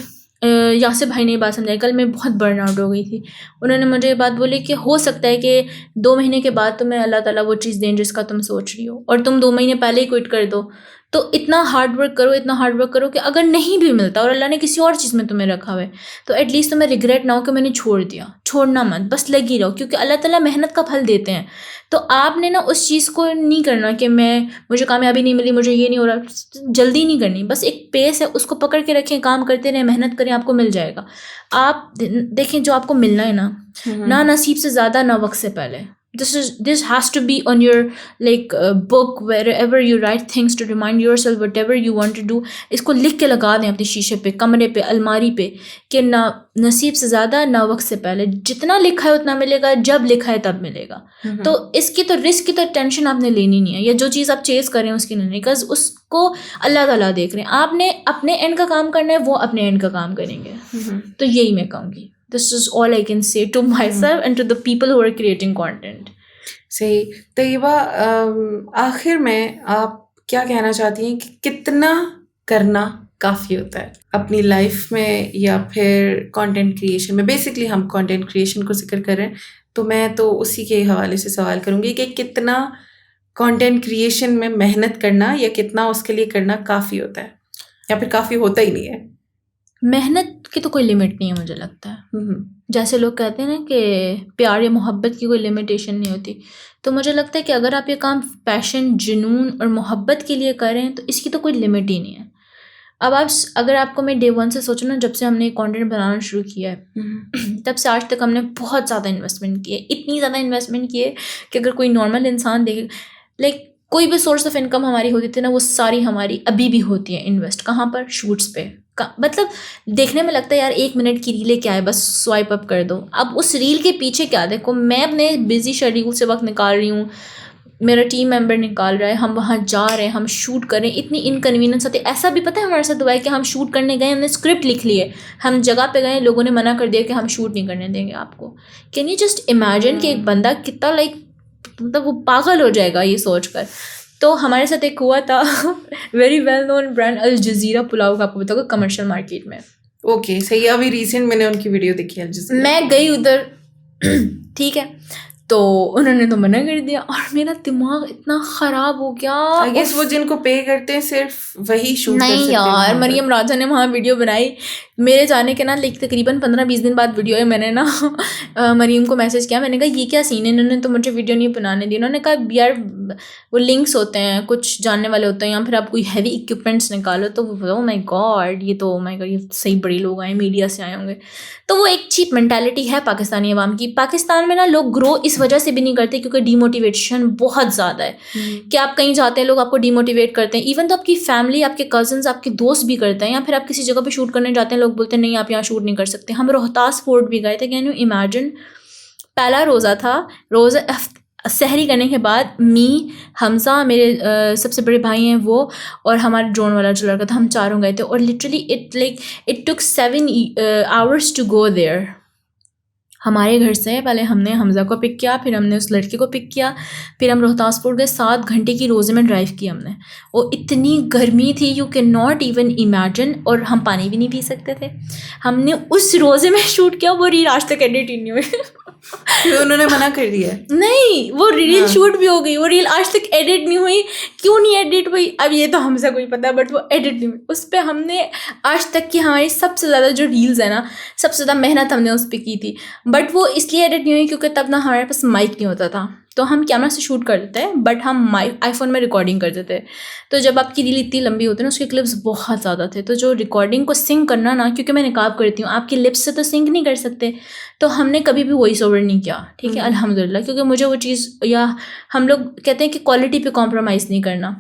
یاسر بھائی نے یہ بات سمجھائی, کل میں بہت برن آؤٹ ہو گئی تھی. انہوں نے مجھے یہ بات بولی کہ ہو سکتا ہے کہ 2 مہینے کے بعد تمہیں اللہ تعالیٰ وہ چیز دیں جس کا تم سوچ رہی ہو, اور تم 2 مہینے پہلے ہی کوئٹ کر دو. تو اتنا ہارڈ ورک کرو, اتنا ہارڈ ورک کرو کہ اگر نہیں بھی ملتا اور اللہ نے کسی اور چیز میں تمہیں رکھا ہوا ہے, تو ایٹ لیسٹ تمہیں ریگریٹ نہ ہو کہ میں نے چھوڑ دیا. چھوڑنا مت, بس لگی رہو, کیونکہ اللہ تعالیٰ محنت کا پھل دیتے ہیں. تو آپ نے نا اس چیز کو نہیں کرنا کہ مجھے کامیابی نہیں ملی, مجھے یہ نہیں ہو رہا, جلدی نہیں کرنی. بس ایک پیس ہے, اس کو پکڑ کے رکھیں, کام کرتے رہیں, محنت کریں, آپ کو مل جائے گا. آپ دیکھیں جو آپ کو ملنا ہے نا, نہ نصیب سے زیادہ نہ وقت سے پہلے. This has to be on your book, wherever you write things to remind yourself whatever you want to do. اس کو لکھ کے لگا دیں اپنی شیشے پہ, کمرے پہ, الماری پہ, کہ نہ نصیب سے زیادہ نہ وقت سے پہلے. جتنا لکھا ہے اتنا ملے گا, جب لکھا ہے تب ملے گا. تو اس کی تو رسک کی تو ٹینشن آپ نے لینی نہیں ہے, یا جو چیز آپ چیز کریں اس کی نہیں, بیکاز اس کو اللہ تعالیٰ دیکھ رہے ہیں. آپ نے اپنے اینڈ کا کام کرنا ہے, وہ اپنے اینڈ کا کام کریں گے. تو یہی میں کہوں گی. This is all I can say to myself and to the people who are creating content. صحیح. طیبہ, آخر میں آپ کیا کہنا چاہتی ہیں کہ کتنا کرنا کافی ہوتا ہے اپنی لائف میں یا پھر کانٹینٹ کریشن میں؟ بیسکلی ہم کانٹینٹ کریشن کو ذکر کر رہے ہیں, تو میں تو اسی کے حوالے سے سوال کروں گی کہ کتنا کانٹینٹ کریشن میں محنت کرنا یا کتنا اس کے لیے کرنا کافی ہوتا ہے, یا پھر کافی ہوتا ہی نہیں ہے؟ محنت کی تو کوئی لمٹ نہیں ہے مجھے لگتا ہے. جیسے لوگ کہتے ہیں نا کہ پیار یا محبت کی کوئی لمیٹیشن نہیں ہوتی, تو مجھے لگتا ہے کہ اگر آپ یہ کام پیشن, جنون اور محبت کے لیے کریں تو اس کی تو کوئی لمٹ ہی نہیں ہے. اب اگر آپ کو میں ڈے 1 سے سوچوں نا, جب سے ہم نے کانٹینٹ بنانا شروع کیا ہے تب سے آج تک ہم نے بہت زیادہ انویسٹمنٹ کی ہے, اتنی زیادہ انویسٹمنٹ کی ہے کہ اگر کوئی نارمل انسان دیکھے, کوئی بھی سورس آف انکم ہماری ہوتی تھی نا, وہ ساری ہماری ابھی بھی ہوتی ہے انویسٹ. کہاں پر؟ شوٹس پہ. مطلب دیکھنے میں لگتا ہے یار 1 منٹ کی ریلیں کیا ہے, بس سوائپ اپ کر دو. اب اس ریل کے پیچھے کیا دیکھو, میں اپنے بزی شیڈیول سے وقت نکال رہی ہوں, میرا ٹیم ممبر نکال رہا ہے, ہم وہاں جا رہے ہیں, ہم شوٹ کر رہے ہیں, اتنی انکنوینئنس آتی ہے. ایسا بھی پتہ ہے ہمارے ساتھ ہوا ہے کہ ہم شوٹ کرنے گئے, ہم نے اسکرپٹ لکھ لی ہے, ہم جگہ پہ گئے, لوگوں نے منع کر دیا کہ ہم شوٹ نہیں کرنے دیں گے آپ کو. کین یو جسٹ امیجن کہ ایک بندہ کتنا مطلب وہ پاگل ہو جائے گا یہ سوچ کر. تو ہمارے ساتھ ایک ہوا تھا very well known brand Al Jazeera پلاؤ کا, آپ کو بتاؤ کمرشل مارکیٹ میں. اوکے صحیح. ابھی ریسنٹ میں نے ان کی ویڈیو دیکھی الجزیرہ, میں گئی ادھر, ٹھیک ہے, تو انہوں نے تو منع کر دیا, اور میرا دماغ اتنا خراب ہو گیا. I guess وہ جن کو پے کرتے ہیں صرف وہی شوٹ کر سکتے ہیں. نہیں یار, مریم راجا نے وہاں ویڈیو بنائی, میرے جانے کے نا تقریباً 15-20 دن بعد ویڈیو ہے. میں نے نا مریم کو میسج کیا, میں نے کہا یہ کیا سین ہے, انہوں نے تو مجھے ویڈیو نہیں بنانے دی. انہوں نے کہا یار وہ لنکس ہوتے ہیں, کچھ جاننے والے ہوتے ہیں, یا پھر آپ کوئی ہیوی اکوپمنٹس نکالو. تو وہ مائی گاڈ, یہ تو مائی گاڈ, یہ صحیح بڑے لوگ آئے, میڈیا سے آئے ہوں گے. تو وہ ایک چیپ مینٹیلٹی ہے پاکستانی عوام کی. پاکستان میں نا لوگ گرو اس وجہ سے بھی نہیں کرتے کیونکہ ڈی موٹیویشن بہت زیادہ ہے, کہ آپ کہیں جاتے ہیں لوگ آپ کو ڈی موٹیویٹ کرتے ہیں. ایون تو آپ کی فیملی, آپ کے کزنس, آپ کے دوست بھی کرتے ہیں, یا پھر آپ کسی جگہ پہ شوٹ کرنے جاتے ہیں, لوگ بولتے ہیں نہیں آپ یہاں شوٹ نہیں کر سکتے. ہم روہتاس فورٹ بھی گئے تھے, کین یو امیجن, پہلا روزہ تھا, سحری کرنے کے بعد حمزہ میرے سب سے بڑے بھائی ہیں وہ، اور ہمارا ڈرون والا جو لڑکا تھا، ہم چاروں گئے تھے. اور literally it took 7 hours to go there. ہمارے گھر سے پہلے ہم نے حمزہ کو پک کیا، پھر ہم نے اس لڑکے کو پک کیا، پھر ہم روہتاس پور گئے. 7 گھنٹے کی روزے میں ڈرائیو کی ہم نے، اور اتنی گرمی تھی you can not even imagine. اور ہم پانی بھی نہیں پی سکتے تھے. ہم نے اس روزے میں شوٹ کیا، وہ ریل آج تک ایڈٹ ہی نہیں ہوئی. انہوں نے منع کر دیا. نہیں، وہ ریل شوٹ بھی ہو گئی، وہ ریل آج تک ایڈٹ نہیں ہوئی. کیوں نہیں ایڈٹ ہوئی اب یہ تو ہم سے کوئی پتا، بٹ وہ ایڈٹ نہیں ہوئی. اس پہ ہم نے آج تک کی ہماری سب سے زیادہ جو ریلز ہیں نا، سب سے زیادہ محنت ہم نے اس پہ کی تھی. بٹ وہ اس لیے ایڈٹ نہیں ہوئی کیونکہ تب نا ہمارے پاس مائک نہیں ہوتا تھا. تو ہم کیمرہ سے شوٹ کر دیتے ہیں، بٹ ہم آئی فون میں ریکارڈنگ کر دیتے. تو جب آپ کی ریل اتنی لمبی ہوتی ہے نا، اس کے کلپس بہت زیادہ تھے. تو جو ریکارڈنگ کو سنک کرنا نا، کیونکہ میں نقاب کرتی ہوں، آپ کی لپس سے تو سنک نہیں کر سکتے. تو ہم نے کبھی بھی وائس اوور نہیں کیا، ٹھیک ہے، الحمد للہ. کیونکہ مجھے وہ چیز، یا ہم لوگ کہتے ہیں کہ کوالٹی پہ کمپرومائز نہیں کرنا.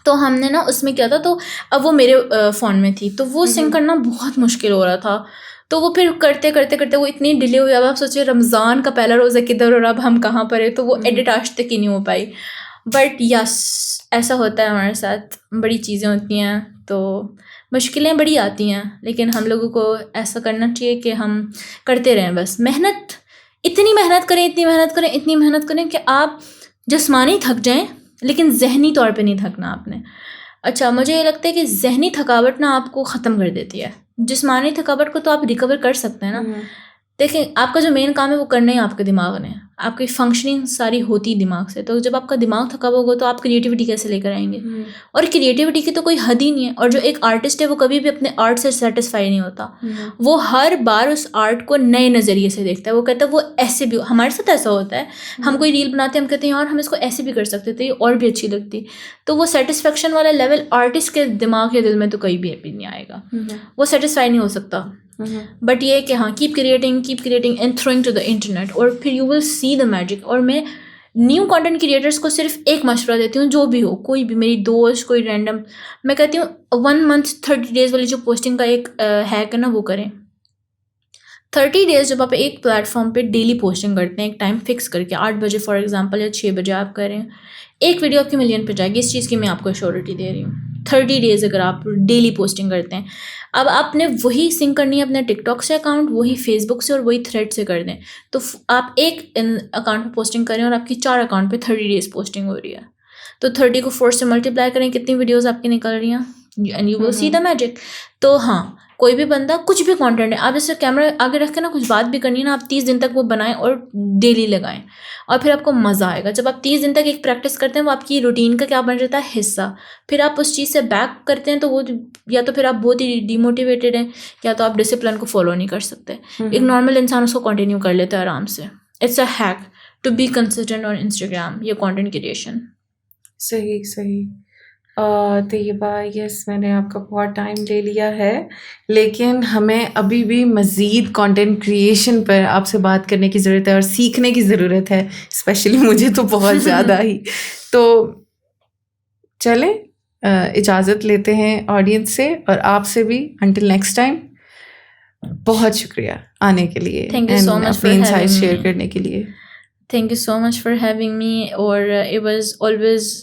تو ہم نے نا اس میں کیا تھا، تو اب وہ میرے فون میں تھی، تو وہ سنک کرنا بہت مشکل ہو رہا تھا. تو وہ پھر کرتے کرتے کرتے وہ اتنی ڈیلے ہوئی. اب آپ سوچے رمضان کا پہلا روزہ کدھر اور اب ہم کہاں پر ہے، تو وہ ایڈٹ آج تک ہی نہیں ہو پائی. بٹ یس، ایسا ہوتا ہے ہمارے ساتھ، بڑی چیزیں ہوتی ہیں، تو مشکلیں بڑی آتی ہیں. لیکن ہم لوگوں کو ایسا کرنا چاہیے کہ ہم کرتے رہیں بس. اتنی محنت کریں، اتنی محنت کریں، اتنی محنت کریں کہ آپ جسمانی تھک جائیں، لیکن ذہنی طور پہ نہیں تھکنا آپ نے. اچھا، مجھے یہ لگتا ہے کہ ذہنی تھکاوٹ نا آپ کو ختم کر دیتی ہے. جسمانی تھکاوٹ کو تو آپ ریکور کر سکتے ہیں نا. دیکھیں، آپ کا جو مین کام ہے وہ کرنا ہی آپ کے دماغ نے. آپ کی فنکشننگ ساری ہوتی دماغ سے. تو جب آپ کا دماغ تھکا ہوا ہوگا تو آپ کریٹیوٹی کیسے لے کر آئیں گے؟ اور کریٹیوٹی کی تو کوئی حد ہی نہیں ہے. اور جو ایک آرٹسٹ ہے وہ کبھی بھی اپنے آرٹ سے سیٹسفائی نہیں ہوتا. وہ ہر بار اس آرٹ کو نئے نظریے سے دیکھتا ہے. وہ کہتا ہے وہ ایسے بھی، ہمارے ساتھ ایسا ہوتا ہے. ہم کوئی ریل بناتے ہیں، ہم کہتے ہیں یار ہم اس کو ایسے بھی کر سکتے تھے، اور بھی اچھی لگتی. تو وہ سیٹسفیکشن والا لیول آرٹسٹ کے دماغ یا دل میں تو کہیں بھی نہیں آئے گا. وہ سیٹسفائی نہیں ہو سکتا. بٹ یہ کہ ہاں، keep creating and throwing to the internet, اور پھر you will see the magic. اور میں نیو کانٹینٹ کریٹرس کو صرف ایک مشورہ دیتی ہوں، جو بھی ہو، کوئی بھی، میری دوست، کوئی رینڈم، میں کہتی ہوں 1 month 30 days والی جو پوسٹنگ کا ایک ہیک ہے نا، وہ کریں. 30 days جب آپ ایک پلیٹ فارم پہ ڈیلی پوسٹنگ کرتے ہیں، ایک ٹائم فکس کر کے 8 بجے فار ایگزامپل یا 6 بجے آپ کریں، ایک ویڈیو آپ کی ملین پہ جائے گی. اس چیز کی میں آپ کو ایشورٹی دے رہی ہوں. 30 days اگر آپ ڈیلی پوسٹنگ کرتے ہیں. اب آپ نے وہی سنک کرنی ہے اپنے ٹک ٹاک سے اکاؤنٹ، وہی فیس بک سے، اور وہی تھریڈ سے کر دیں. تو آپ ایک اکاؤنٹ پہ پوسٹنگ کریں اور آپ کی 4 اکاؤنٹ پہ 30 days پوسٹنگ ہو رہی ہے. تو 30 کو 4 سے ملٹیپلائی کریں، کتنی ویڈیوز آپ کی نکل رہی ہیں، and you will see the magic. تو ہاں، کوئی بھی بندہ کچھ بھی کانٹینٹ ہے، آپ جیسے کیمرہ آگے رکھ کے نا کچھ بات بھی کرنی ہے نا، آپ 30 دن تک وہ بنائیں اور ڈیلی لگائیں، اور پھر آپ کو مزہ آئے گا. جب آپ 30 دن تک ایک پریکٹس کرتے ہیں، وہ آپ کی روٹین کا کیا بن جاتا ہے، حصہ. پھر آپ اس چیز سے بیک کرتے ہیں تو وہ یا تو پھر آپ بہت ہی ڈی موٹیویٹیڈ ہیں، یا تو آپ ڈسپلن کو فالو نہیں کر سکتے. ایک نارمل انسان اس کو کنٹینیو کر لیتا ہے آرام سے. It's a hack to be consistent on Instagram یا کانٹینٹ کریشن. صحیح. طیبہ، یس، میں نے آپ کا بہت ٹائم لے لیا ہے، لیکن ہمیں ابھی بھی مزید کانٹینٹ کریشن پر آپ سے بات کرنے کی ضرورت ہے اور سیکھنے کی ضرورت ہے، اسپیشلی مجھے تو بہت زیادہ ہی. تو چلیں اجازت لیتے ہیں آڈینس سے اور آپ سے بھی. انٹل نیکسٹ ٹائم، بہت شکریہ آنے کے لیے، Thank you so much for اپنی انسائٹ having شیئر me. کرنے کے لیے. Thank you so much for having me. Or it was always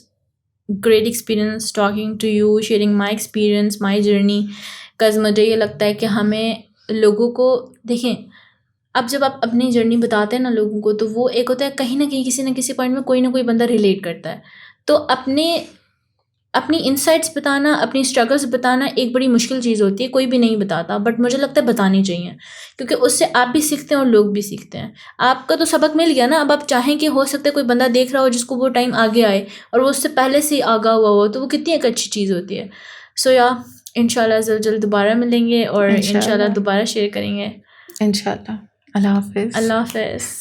great experience talking to you, sharing my experience, my journey. Because مجھے یہ لگتا ہے کہ ہمیں لوگوں کو، دیکھیں، اب جب آپ اپنی جرنی بتاتے ہیں نا لوگوں کو، تو وہ ایک ہوتا ہے کہیں نہ کہیں کسی نہ کسی پوائنٹ میں کوئی نہ کوئی بندہ ریلیٹ کرتا ہے. تو اپنی انسائٹس بتانا، اپنی اسٹرگلس بتانا ایک بڑی مشکل چیز ہوتی ہے، کوئی بھی نہیں بتاتا. بٹ مجھے لگتا ہے بتانی چاہیے، کیونکہ اس سے آپ بھی سیکھتے ہیں اور لوگ بھی سیکھتے ہیں. آپ کا تو سبق مل گیا نا. اب آپ چاہیں کہ ہو سکتا ہے کوئی بندہ دیکھ رہا ہو جس کو وہ ٹائم آگے آئے اور وہ اس سے پہلے سے ہی آگاہ ہوا ہو، تو وہ کتنی ایک اچھی چیز ہوتی ہے. سو یا انشاءاللہ جلد دوبارہ ملیں گے اور انشاءاللہ دوبارہ شیئر کریں گے. انشاءاللہ. اللہ حافظ. اللہ حافظ.